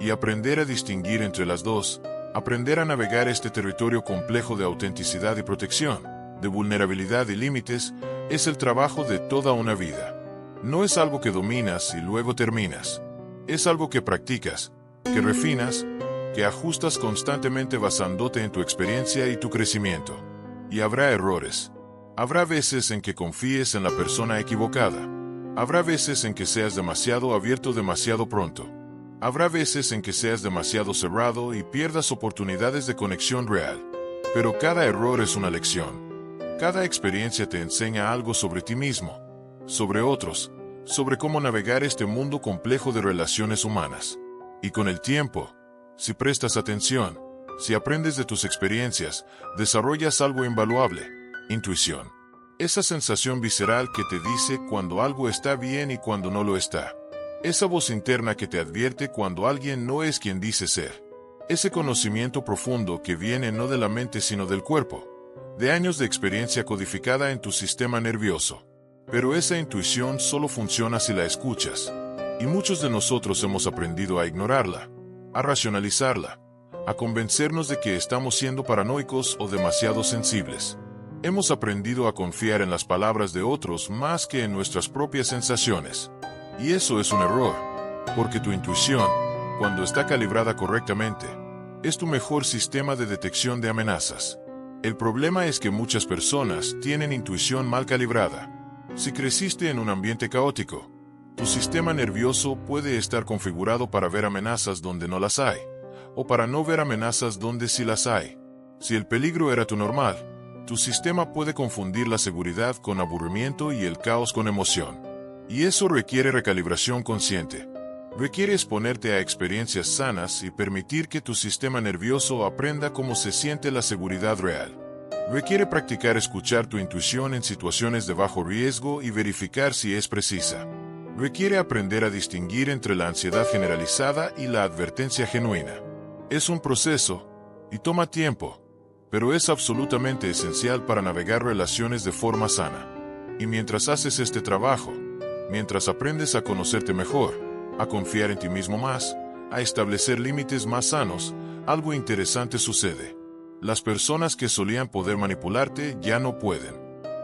Y aprender a distinguir entre las dos, aprender a navegar este territorio complejo de autenticidad y protección, de vulnerabilidad y límites, es el trabajo de toda una vida. No es algo que dominas y luego terminas. Es algo que practicas, que refinas, que ajustas constantemente basándote en tu experiencia y tu crecimiento. Y habrá errores. Habrá veces en que confíes en la persona equivocada. Habrá veces en que seas demasiado abierto demasiado pronto. Habrá veces en que seas demasiado cerrado y pierdas oportunidades de conexión real. Pero cada error es una lección. Cada experiencia te enseña algo sobre ti mismo, sobre otros, sobre cómo navegar este mundo complejo de relaciones humanas. Y con el tiempo, si prestas atención, si aprendes de tus experiencias, desarrollas algo invaluable: intuición. Esa sensación visceral que te dice cuando algo está bien y cuando no lo está. Esa voz interna que te advierte cuando alguien no es quien dice ser. Ese conocimiento profundo que viene no de la mente sino del cuerpo, de años de experiencia codificada en tu sistema nervioso. Pero esa intuición solo funciona si la escuchas. Y muchos de nosotros hemos aprendido a ignorarla, a racionalizarla, a convencernos de que estamos siendo paranoicos o demasiado sensibles. Hemos aprendido a confiar en las palabras de otros más que en nuestras propias sensaciones. Y eso es un error, porque tu intuición, cuando está calibrada correctamente, es tu mejor sistema de detección de amenazas. El problema es que muchas personas tienen intuición mal calibrada. Si creciste en un ambiente caótico, tu sistema nervioso puede estar configurado para ver amenazas donde no las hay, o para no ver amenazas donde sí las hay. Si el peligro era tu normal, tu sistema puede confundir la seguridad con aburrimiento y el caos con emoción. Y eso requiere recalibración consciente. Requiere exponerte a experiencias sanas y permitir que tu sistema nervioso aprenda cómo se siente la seguridad real. Requiere practicar escuchar tu intuición en situaciones de bajo riesgo y verificar si es precisa. Requiere aprender a distinguir entre la ansiedad generalizada y la advertencia genuina. Es un proceso, y toma tiempo, pero es absolutamente esencial para navegar relaciones de forma sana. Y mientras haces este trabajo, mientras aprendes a conocerte mejor, a confiar en ti mismo más, a establecer límites más sanos, algo interesante sucede. Las personas que solían poder manipularte ya no pueden.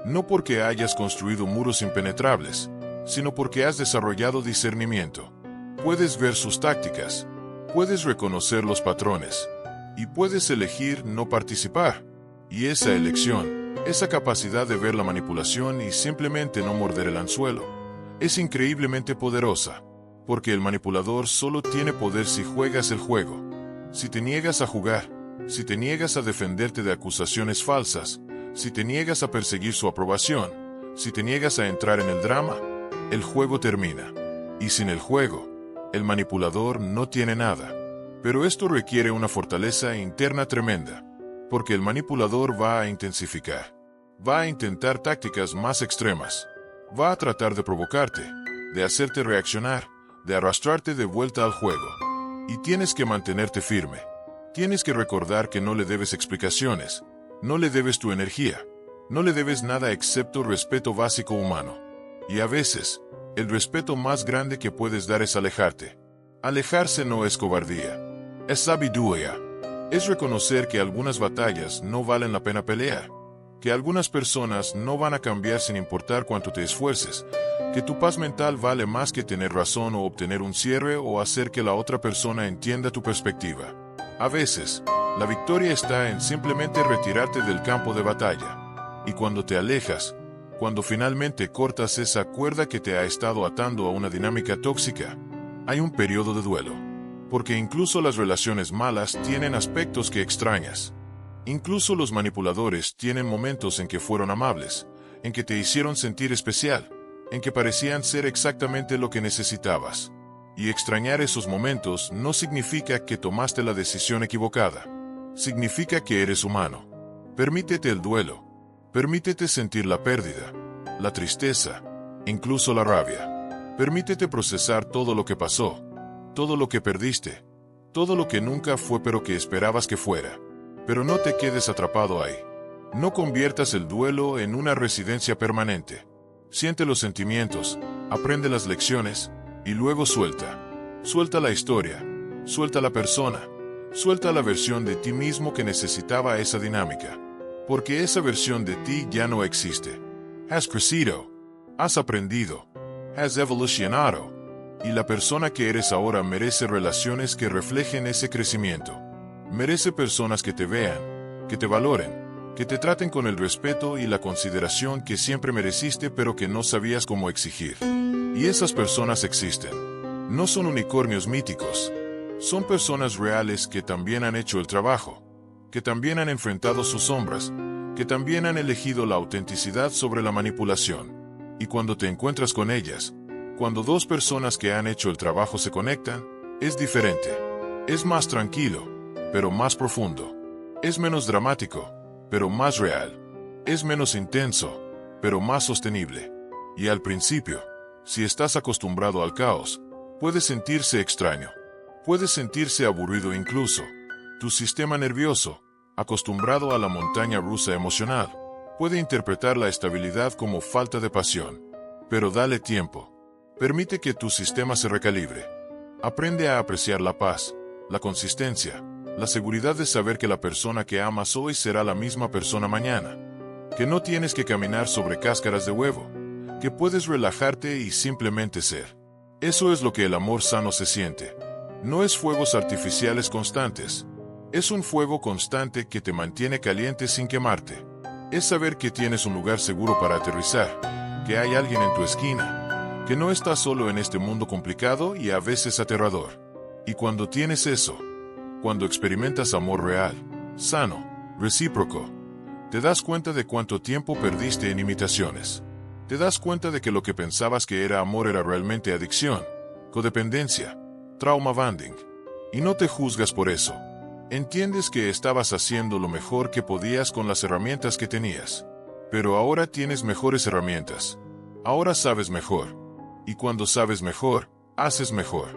No porque hayas construido muros impenetrables, sino porque has desarrollado discernimiento. Puedes ver sus tácticas, puedes reconocer los patrones, y puedes elegir no participar. Y esa elección, esa capacidad de ver la manipulación y simplemente no morder el anzuelo, es increíblemente poderosa, porque el manipulador solo tiene poder si juegas el juego. Si te niegas a jugar, si te niegas a defenderte de acusaciones falsas, si te niegas a perseguir su aprobación, si te niegas a entrar en el drama, el juego termina. Y sin el juego, el manipulador no tiene nada. Pero esto requiere una fortaleza interna tremenda, porque el manipulador va a intensificar, va a intentar tácticas más extremas, va a tratar de provocarte, de hacerte reaccionar, de arrastrarte de vuelta al juego. Y tienes que mantenerte firme. Tienes que recordar que no le debes explicaciones, no le debes tu energía, no le debes nada excepto respeto básico humano. Y a veces, el respeto más grande que puedes dar es alejarte. Alejarse no es cobardía, es sabiduría. Es reconocer que algunas batallas no valen la pena pelear, que algunas personas no van a cambiar sin importar cuánto te esfuerces, que tu paz mental vale más que tener razón o obtener un cierre o hacer que la otra persona entienda tu perspectiva. A veces, la victoria está en simplemente retirarte del campo de batalla. Y cuando te alejas, cuando finalmente cortas esa cuerda que te ha estado atando a una dinámica tóxica, hay un periodo de duelo. Porque incluso las relaciones malas tienen aspectos que extrañas. Incluso los manipuladores tienen momentos en que fueron amables, en que te hicieron sentir especial, en que parecían ser exactamente lo que necesitabas. Y extrañar esos momentos no significa que tomaste la decisión equivocada. Significa que eres humano. Permítete el duelo. Permítete sentir la pérdida, la tristeza, incluso la rabia. Permítete procesar todo lo que pasó, todo lo que perdiste, todo lo que nunca fue pero que esperabas que fuera. Pero no te quedes atrapado ahí. No conviertas el duelo en una residencia permanente. Siente los sentimientos, aprende las lecciones y luego suelta. Suelta la historia, suelta la persona, suelta la versión de ti mismo que necesitaba esa dinámica. Porque esa versión de ti ya no existe. Has crecido, has aprendido, has evolucionado. Y la persona que eres ahora merece relaciones que reflejen ese crecimiento. Merece personas que te vean, que te valoren, que te traten con el respeto y la consideración que siempre mereciste pero que no sabías cómo exigir. Y esas personas existen. No son unicornios míticos. Son personas reales que también han hecho el trabajo, que también han enfrentado sus sombras, que también han elegido la autenticidad sobre la manipulación. Y cuando te encuentras con ellas, cuando dos personas que han hecho el trabajo se conectan, es diferente. Es más tranquilo, pero más profundo. Es menos dramático, pero más real. Es menos intenso, pero más sostenible. Y al principio, si estás acostumbrado al caos, puede sentirse extraño. Puede sentirse aburrido incluso. Tu sistema nervioso, acostumbrado a la montaña rusa emocional, puede interpretar la estabilidad como falta de pasión. Pero dale tiempo. Permite que tu sistema se recalibre. Aprende a apreciar la paz, la consistencia, la seguridad de saber que la persona que amas hoy será la misma persona mañana. Que no tienes que caminar sobre cáscaras de huevo. Que puedes relajarte y simplemente ser. Eso es lo que el amor sano se siente. No es fuegos artificiales constantes. Es un fuego constante que te mantiene caliente sin quemarte. Es saber que tienes un lugar seguro para aterrizar, que hay alguien en tu esquina, que no estás solo en este mundo complicado y a veces aterrador. Y cuando tienes eso, cuando experimentas amor real, sano, recíproco, te das cuenta de cuánto tiempo perdiste en imitaciones. Te das cuenta de que lo que pensabas que era amor era realmente adicción, codependencia, trauma bonding. Y no te juzgas por eso. Entiendes que estabas haciendo lo mejor que podías con las herramientas que tenías. Pero ahora tienes mejores herramientas. Ahora sabes mejor. Y cuando sabes mejor, haces mejor.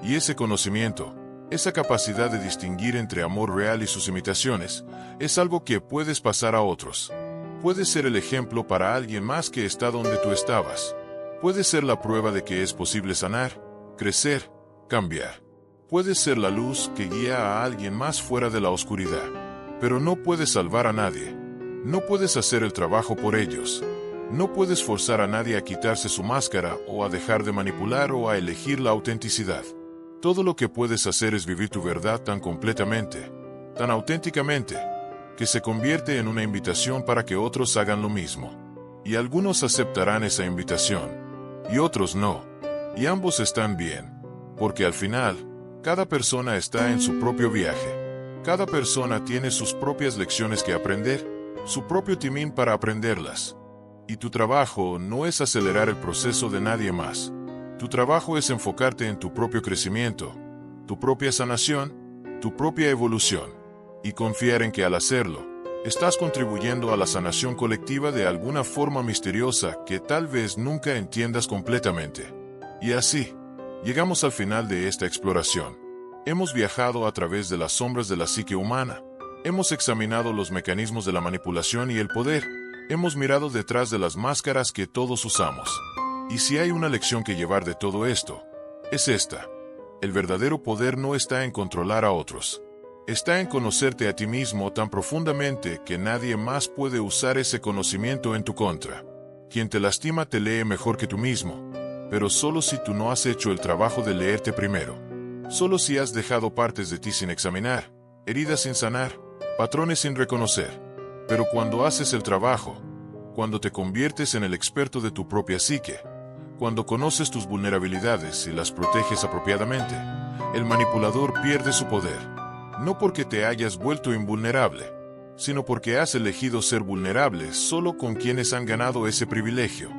Y ese conocimiento, esa capacidad de distinguir entre amor real y sus imitaciones, es algo que puedes pasar a otros. Puedes ser el ejemplo para alguien más que está donde tú estabas. Puedes ser la prueba de que es posible sanar, crecer, cambiar. Puedes ser la luz que guía a alguien más fuera de la oscuridad. Pero no puedes salvar a nadie. No puedes hacer el trabajo por ellos. No puedes forzar a nadie a quitarse su máscara o a dejar de manipular o a elegir la autenticidad. Todo lo que puedes hacer es vivir tu verdad tan completamente, tan auténticamente, que se convierte en una invitación para que otros hagan lo mismo. Y algunos aceptarán esa invitación, y otros no. Y ambos están bien, porque al final, cada persona está en su propio viaje. Cada persona tiene sus propias lecciones que aprender, su propio timín para aprenderlas. Y tu trabajo no es acelerar el proceso de nadie más. Tu trabajo es enfocarte en tu propio crecimiento, tu propia sanación, tu propia evolución. Y confiar en que al hacerlo, estás contribuyendo a la sanación colectiva de alguna forma misteriosa que tal vez nunca entiendas completamente. Y así, llegamos al final de esta exploración. Hemos viajado a través de las sombras de la psique humana. Hemos examinado los mecanismos de la manipulación y el poder. Hemos mirado detrás de las máscaras que todos usamos. Y si hay una lección que llevar de todo esto, es esta. El verdadero poder no está en controlar a otros. Está en conocerte a ti mismo tan profundamente que nadie más puede usar ese conocimiento en tu contra. Quien te lastima te lee mejor que tú mismo, pero solo si tú no has hecho el trabajo de leerte primero. Solo si has dejado partes de ti sin examinar, heridas sin sanar, patrones sin reconocer. Pero cuando haces el trabajo, cuando te conviertes en el experto de tu propia psique, cuando conoces tus vulnerabilidades y las proteges apropiadamente, el manipulador pierde su poder. No porque te hayas vuelto invulnerable, sino porque has elegido ser vulnerable solo con quienes han ganado ese privilegio.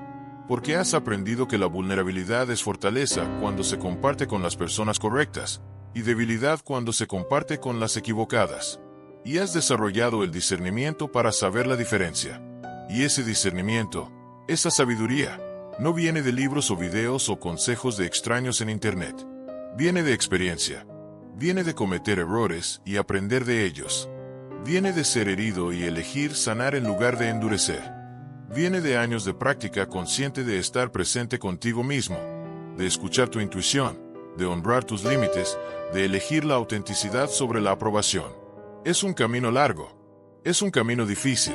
Porque has aprendido que la vulnerabilidad es fortaleza cuando se comparte con las personas correctas, y debilidad cuando se comparte con las equivocadas. Y has desarrollado el discernimiento para saber la diferencia. Y ese discernimiento, Esa sabiduría no viene de libros o videos o consejos de extraños en Internet. Viene de experiencia. Viene de cometer errores y aprender de ellos. Viene de ser herido y elegir sanar en lugar de endurecer. Viene de años de práctica consciente de estar presente contigo mismo, de escuchar tu intuición, de honrar tus límites, de elegir la autenticidad sobre la aprobación. Es un camino largo. Es un camino difícil,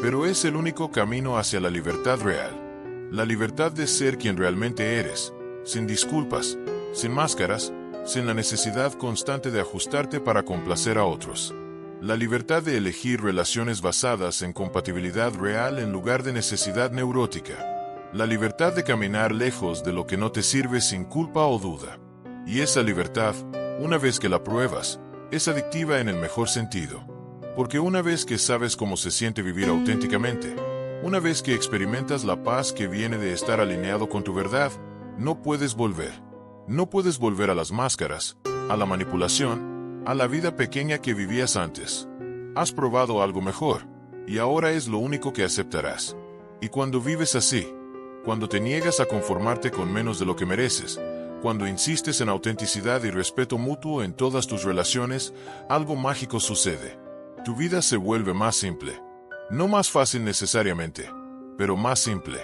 pero es el único camino hacia la libertad real. La libertad de ser quien realmente eres, sin disculpas, sin máscaras, sin la necesidad constante de ajustarte para complacer a otros. La libertad de elegir relaciones basadas en compatibilidad real en lugar de necesidad neurótica. La libertad de caminar lejos de lo que no te sirve sin culpa o duda. Y esa libertad, una vez que la pruebas, es adictiva en el mejor sentido. Porque una vez que sabes cómo se siente vivir auténticamente, una vez que experimentas la paz que viene de estar alineado con tu verdad, no puedes volver. No puedes volver a las máscaras, a la manipulación, a la vida pequeña que vivías antes. Has probado algo mejor, y ahora es lo único que aceptarás. Y cuando vives así, cuando te niegas a conformarte con menos de lo que mereces, cuando insistes en autenticidad y respeto mutuo en todas tus relaciones, algo mágico sucede. Tu vida se vuelve más simple. No más fácil necesariamente, pero más simple.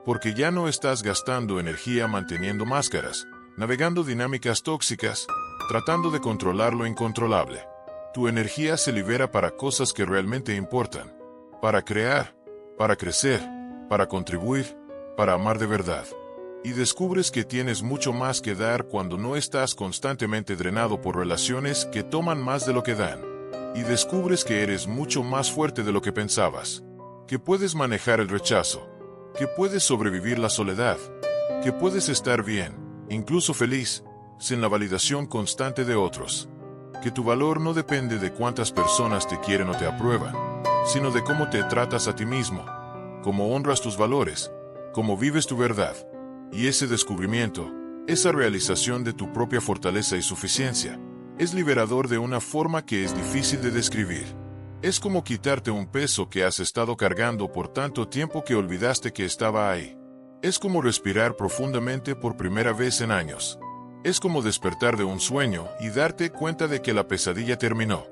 Porque ya no estás gastando energía manteniendo máscaras, navegando dinámicas tóxicas, tratando de controlar lo incontrolable. Tu energía se libera para cosas que realmente importan. Para crear, para crecer, para contribuir, para amar de verdad. Y descubres que tienes mucho más que dar cuando no estás constantemente drenado por relaciones que toman más de lo que dan. Y descubres que eres mucho más fuerte de lo que pensabas, que puedes manejar el rechazo, que puedes sobrevivir la soledad, que puedes estar bien, incluso feliz, sin la validación constante de otros, que tu valor no depende de cuántas personas te quieren o te aprueban, sino de cómo te tratas a ti mismo, cómo honras tus valores, cómo vives tu verdad. Y ese descubrimiento, esa realización de tu propia fortaleza y suficiencia, es liberador de una forma que es difícil de describir. Es como quitarte un peso que has estado cargando por tanto tiempo que olvidaste que estaba ahí. Es como respirar profundamente por primera vez en años. Es como despertar de un sueño y darte cuenta de que la pesadilla terminó.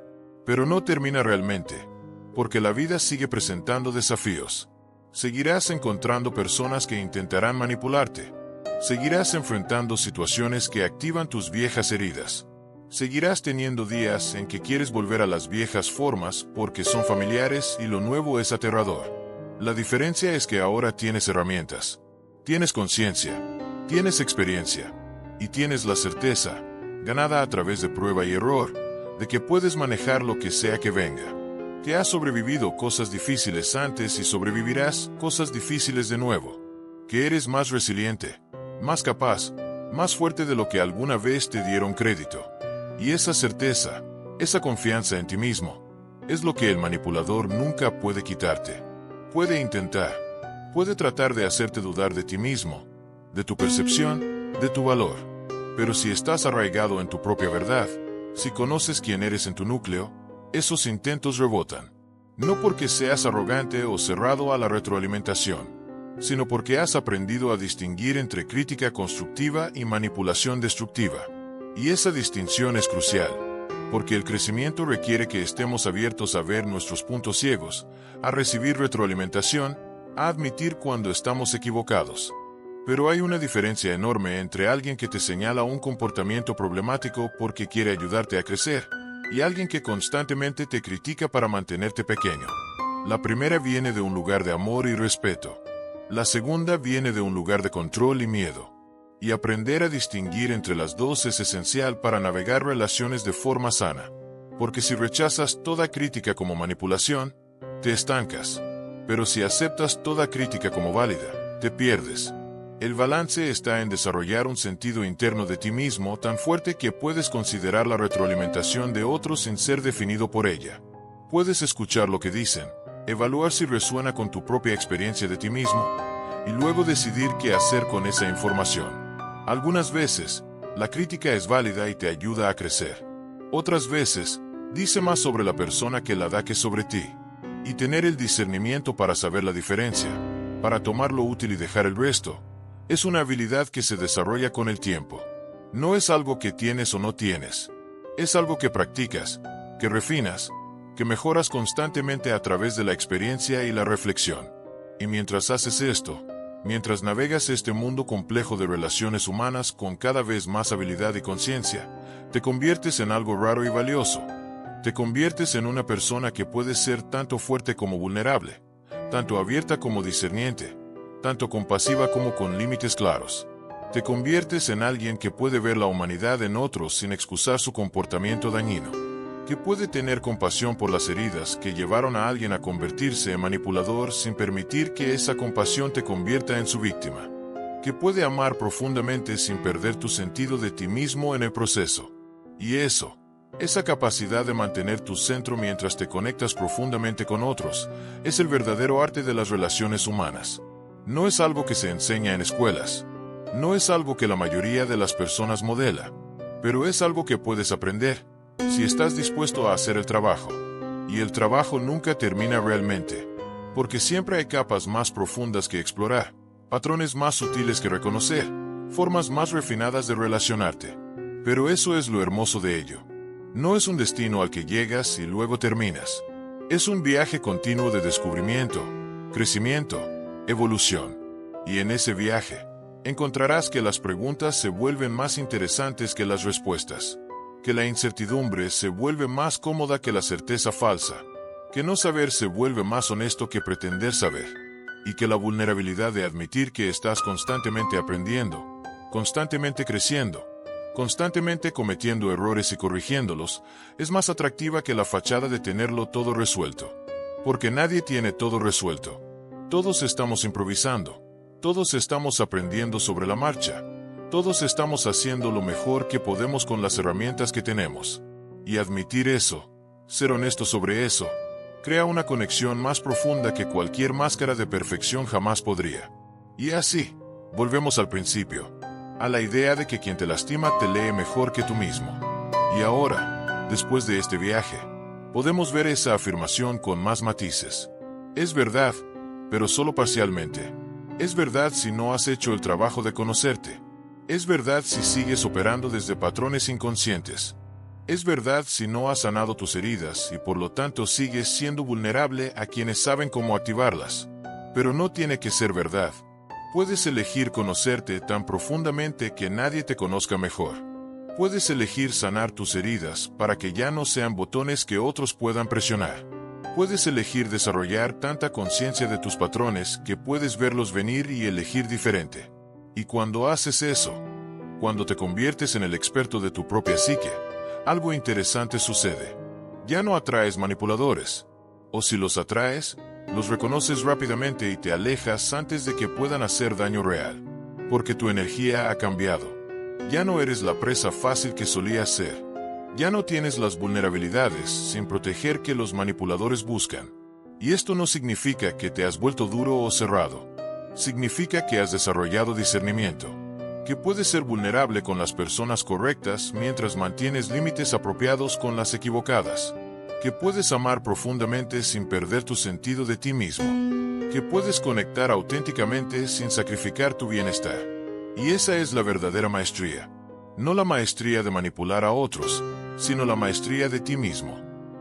Pero no termina realmente, porque la vida sigue presentando desafíos. Seguirás encontrando personas que intentarán manipularte. Seguirás enfrentando situaciones que activan tus viejas heridas. Seguirás teniendo días en que quieres volver a las viejas formas porque son familiares y lo nuevo es aterrador. La diferencia es que ahora tienes herramientas. Tienes conciencia, tienes experiencia y tienes la certeza, ganada a través de prueba y error, de que puedes manejar lo que sea que venga. Que has sobrevivido cosas difíciles antes y sobrevivirás cosas difíciles de nuevo. Que eres más resiliente, más capaz, más fuerte de lo que alguna vez te dieron crédito. Y esa certeza, esa confianza en ti mismo, es lo que el manipulador nunca puede quitarte. Puede intentar, puede tratar de hacerte dudar de ti mismo, de tu percepción, de tu valor. Pero si estás arraigado en tu propia verdad, si conoces quién eres en tu núcleo, esos intentos rebotan. No porque seas arrogante o cerrado a la retroalimentación, sino porque has aprendido a distinguir entre crítica constructiva y manipulación destructiva. Y esa distinción es crucial, porque el crecimiento requiere que estemos abiertos a ver nuestros puntos ciegos, a recibir retroalimentación, a admitir cuando estamos equivocados. Pero hay una diferencia enorme entre alguien que te señala un comportamiento problemático porque quiere ayudarte a crecer, y alguien que constantemente te critica para mantenerte pequeño. La primera viene de un lugar de amor y respeto. La segunda viene de un lugar de control y miedo. Y aprender a distinguir entre las dos es esencial para navegar relaciones de forma sana. Porque si rechazas toda crítica como manipulación, te estancas. Pero si aceptas toda crítica como válida, te pierdes. El balance está en desarrollar un sentido interno de ti mismo tan fuerte que puedes considerar la retroalimentación de otros sin ser definido por ella. Puedes escuchar lo que dicen, evaluar si resuena con tu propia experiencia de ti mismo, y luego decidir qué hacer con esa información. Algunas veces, la crítica es válida y te ayuda a crecer. Otras veces, dice más sobre la persona que la da que sobre ti. Y tener el discernimiento para saber la diferencia, para tomar lo útil y dejar el resto. Es una habilidad que se desarrolla con el tiempo. No es algo que tienes o no tienes. Es algo que practicas, que refinas, que mejoras constantemente a través de la experiencia y la reflexión. Y mientras haces esto, mientras navegas este mundo complejo de relaciones humanas con cada vez más habilidad y conciencia, te conviertes en algo raro y valioso. Te conviertes en una persona que puede ser tanto fuerte como vulnerable, tanto abierta como discerniente, tanto compasiva como con límites claros. Te conviertes en alguien que puede ver la humanidad en otros sin excusar su comportamiento dañino, que puede tener compasión por las heridas que llevaron a alguien a convertirse en manipulador sin permitir que esa compasión te convierta en su víctima, que puede amar profundamente sin perder tu sentido de ti mismo en el proceso. Y esa capacidad de mantener tu centro mientras te conectas profundamente con otros, es el verdadero arte de las relaciones humanas. No es algo que se enseña en escuelas. No es algo que la mayoría de las personas modela. Pero es algo que puedes aprender, si estás dispuesto a hacer el trabajo. Y el trabajo nunca termina realmente, porque siempre hay capas más profundas que explorar, patrones más sutiles que reconocer, formas más refinadas de relacionarte. Pero eso es lo hermoso de ello. No es un destino al que llegas y luego terminas. Es un viaje continuo de descubrimiento, crecimiento, evolución. Y en ese viaje, encontrarás que las preguntas se vuelven más interesantes que las respuestas, que la incertidumbre se vuelve más cómoda que la certeza falsa, que no saber se vuelve más honesto que pretender saber, y que la vulnerabilidad de admitir que estás constantemente aprendiendo, constantemente creciendo, constantemente cometiendo errores y corrigiéndolos, es más atractiva que la fachada de tenerlo todo resuelto. Porque nadie tiene todo resuelto. Todos estamos improvisando. Todos estamos aprendiendo sobre la marcha. Todos estamos haciendo lo mejor que podemos con las herramientas que tenemos. Y admitir eso, ser honesto sobre eso, crea una conexión más profunda que cualquier máscara de perfección jamás podría. Y así, volvemos al principio, a la idea de que quien te lastima te lee mejor que tú mismo. Y ahora, después de este viaje, podemos ver esa afirmación con más matices. Es verdad, pero solo parcialmente. Es verdad si no has hecho el trabajo de conocerte. Es verdad si sigues operando desde patrones inconscientes. Es verdad si no has sanado tus heridas y por lo tanto sigues siendo vulnerable a quienes saben cómo activarlas. Pero no tiene que ser verdad. Puedes elegir conocerte tan profundamente que nadie te conozca mejor. Puedes elegir sanar tus heridas para que ya no sean botones que otros puedan presionar. Puedes elegir desarrollar tanta conciencia de tus patrones que puedes verlos venir y elegir diferente. Y cuando haces eso, cuando te conviertes en el experto de tu propia psique, algo interesante sucede. Ya no atraes manipuladores. O si los atraes, los reconoces rápidamente y te alejas antes de que puedan hacer daño real. Porque tu energía ha cambiado. Ya no eres la presa fácil que solías ser. Ya no tienes las vulnerabilidades sin proteger que los manipuladores buscan. Y esto no significa que te has vuelto duro o cerrado. Significa que has desarrollado discernimiento. Que puedes ser vulnerable con las personas correctas mientras mantienes límites apropiados con las equivocadas. Que puedes amar profundamente sin perder tu sentido de ti mismo. Que puedes conectar auténticamente sin sacrificar tu bienestar. Y esa es la verdadera maestría. No la maestría de manipular a otros, sino la maestría de ti mismo.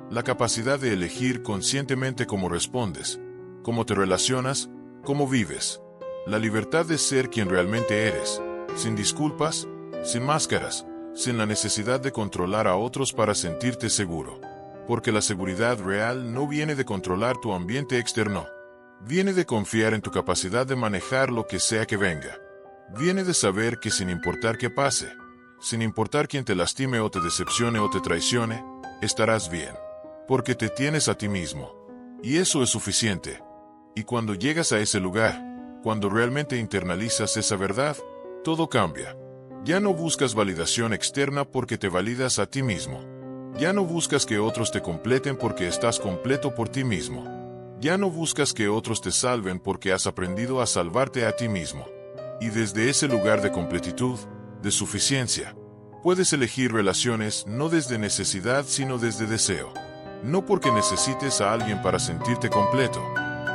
La capacidad de elegir conscientemente cómo respondes, cómo te relacionas, cómo vives. La libertad de ser quien realmente eres, sin disculpas, sin máscaras, sin la necesidad de controlar a otros para sentirte seguro. Porque la seguridad real no viene de controlar tu ambiente externo. Viene de confiar en tu capacidad de manejar lo que sea que venga. Viene de saber que sin importar qué pase, sin importar quién te lastime o te decepcione o te traicione, estarás bien. Porque te tienes a ti mismo. Y eso es suficiente. Y cuando llegas a ese lugar, cuando realmente internalizas esa verdad, todo cambia. Ya no buscas validación externa porque te validas a ti mismo. Ya no buscas que otros te completen porque estás completo por ti mismo. Ya no buscas que otros te salven porque has aprendido a salvarte a ti mismo. Y desde ese lugar de completitud, de suficiencia, puedes elegir relaciones no desde necesidad sino desde deseo. No porque necesites a alguien para sentirte completo,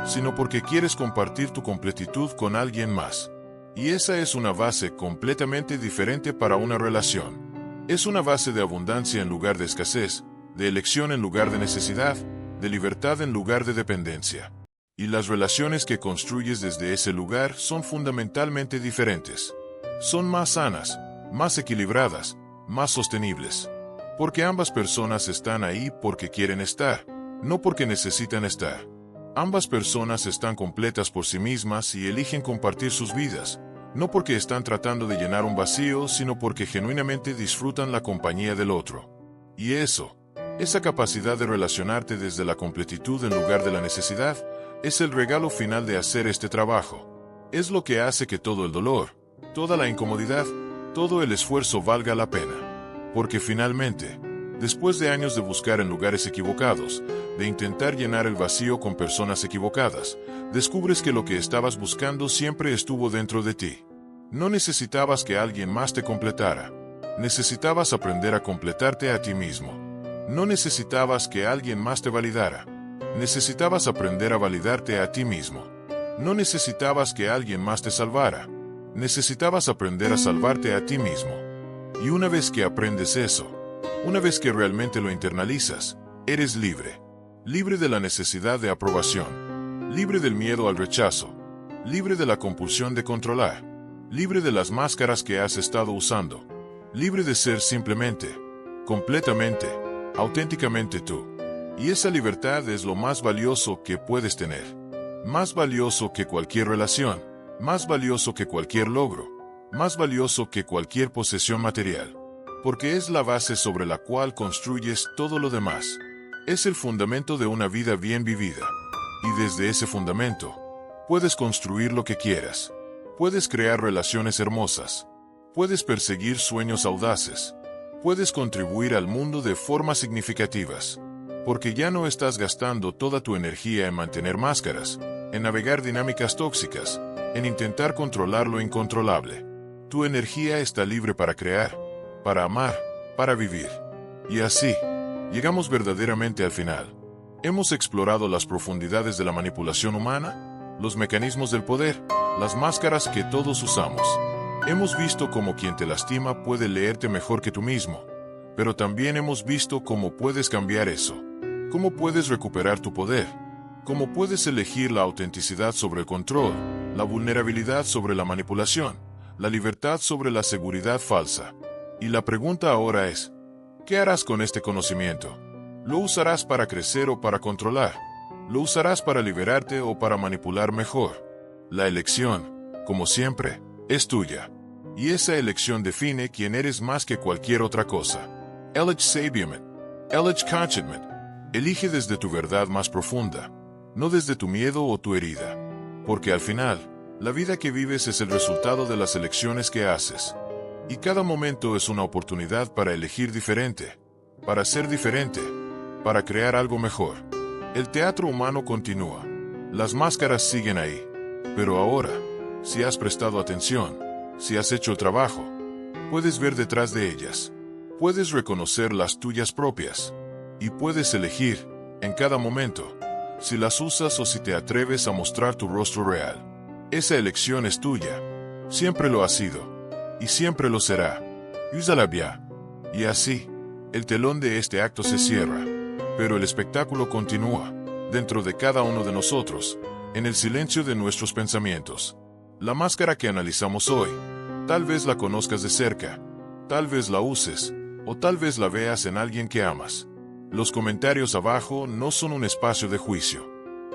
sino porque quieres compartir tu completitud con alguien más. Y esa es una base completamente diferente para una relación. Es una base de abundancia en lugar de escasez, de elección en lugar de necesidad, de libertad en lugar de dependencia. Y las relaciones que construyes desde ese lugar son fundamentalmente diferentes. Son más sanas, más equilibradas, más sostenibles. Porque ambas personas están ahí porque quieren estar, no porque necesitan estar. Ambas personas están completas por sí mismas y eligen compartir sus vidas, no porque están tratando de llenar un vacío, sino porque genuinamente disfrutan la compañía del otro. Y esa capacidad de relacionarte desde la completitud en lugar de la necesidad, es el regalo final de hacer este trabajo. Es lo que hace que todo el dolor, toda la incomodidad, todo el esfuerzo valga la pena. Porque finalmente, después de años de buscar en lugares equivocados, de intentar llenar el vacío con personas equivocadas, descubres que lo que estabas buscando siempre estuvo dentro de ti. No necesitabas que alguien más te completara. Necesitabas aprender a completarte a ti mismo. No necesitabas que alguien más te validara. Necesitabas aprender a validarte a ti mismo. No necesitabas que alguien más te salvara. Necesitabas aprender a salvarte a ti mismo. Y una vez que aprendes eso, una vez que realmente lo internalizas, eres libre. Libre de la necesidad de aprobación. Libre del miedo al rechazo. Libre de la compulsión de controlar. Libre de las máscaras que has estado usando. Libre de ser simplemente, completamente, auténticamente tú. Y esa libertad es lo más valioso que puedes tener. Más valioso que cualquier relación. Más valioso que cualquier logro. Más valioso que cualquier posesión material. Porque es la base sobre la cual construyes todo lo demás. Es el fundamento de una vida bien vivida. Y desde ese fundamento, puedes construir lo que quieras. Puedes crear relaciones hermosas. Puedes perseguir sueños audaces. Puedes contribuir al mundo de formas significativas. Porque ya no estás gastando toda tu energía en mantener máscaras, en navegar dinámicas tóxicas, en intentar controlar lo incontrolable. Tu energía está libre para crear, para amar, para vivir. Y así, llegamos verdaderamente al final. Hemos explorado las profundidades de la manipulación humana, los mecanismos del poder, las máscaras que todos usamos. Hemos visto cómo quien te lastima puede leerte mejor que tú mismo, pero también hemos visto cómo puedes cambiar eso, cómo puedes recuperar tu poder, cómo puedes elegir la autenticidad sobre el control, la vulnerabilidad sobre la manipulación, la libertad sobre la seguridad falsa. Y la pregunta ahora es, ¿qué harás con este conocimiento? ¿Lo usarás para crecer o para controlar? ¿Lo usarás para liberarte o para manipular mejor? La elección, como siempre, es tuya. Y esa elección define quién eres más que cualquier otra cosa. Elige sabiamente. Elige conscientemente. Elige desde tu verdad más profunda, no desde tu miedo o tu herida. Porque al final, la vida que vives es el resultado de las elecciones que haces. Y cada momento es una oportunidad para elegir diferente, para ser diferente, para crear algo mejor. El teatro humano continúa. Las máscaras siguen ahí. Pero ahora, si has prestado atención, si has hecho el trabajo, puedes ver detrás de ellas. Puedes reconocer las tuyas propias. Y puedes elegir, en cada momento, si las usas o si te atreves a mostrar tu rostro real. Esa elección es tuya. Siempre lo ha sido. Y siempre lo será. Úsala bien. Y así, el telón de este acto se cierra. Pero el espectáculo continúa, dentro de cada uno de nosotros, en el silencio de nuestros pensamientos. La máscara que analizamos hoy, tal vez la conozcas de cerca, tal vez la uses, o tal vez la veas en alguien que amas. Los comentarios abajo no son un espacio de juicio.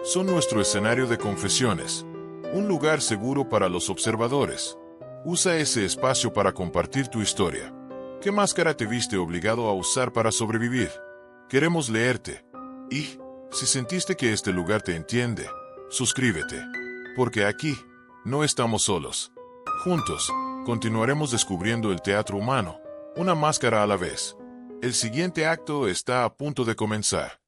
Son nuestro escenario de confesiones. Un lugar seguro para los observadores. Usa ese espacio para compartir tu historia. ¿Qué máscara te viste obligado a usar para sobrevivir? Queremos leerte. Y, si sentiste que este lugar te entiende, suscríbete. Porque aquí, no estamos solos. Juntos, continuaremos descubriendo el teatro humano, una máscara a la vez. El siguiente acto está a punto de comenzar.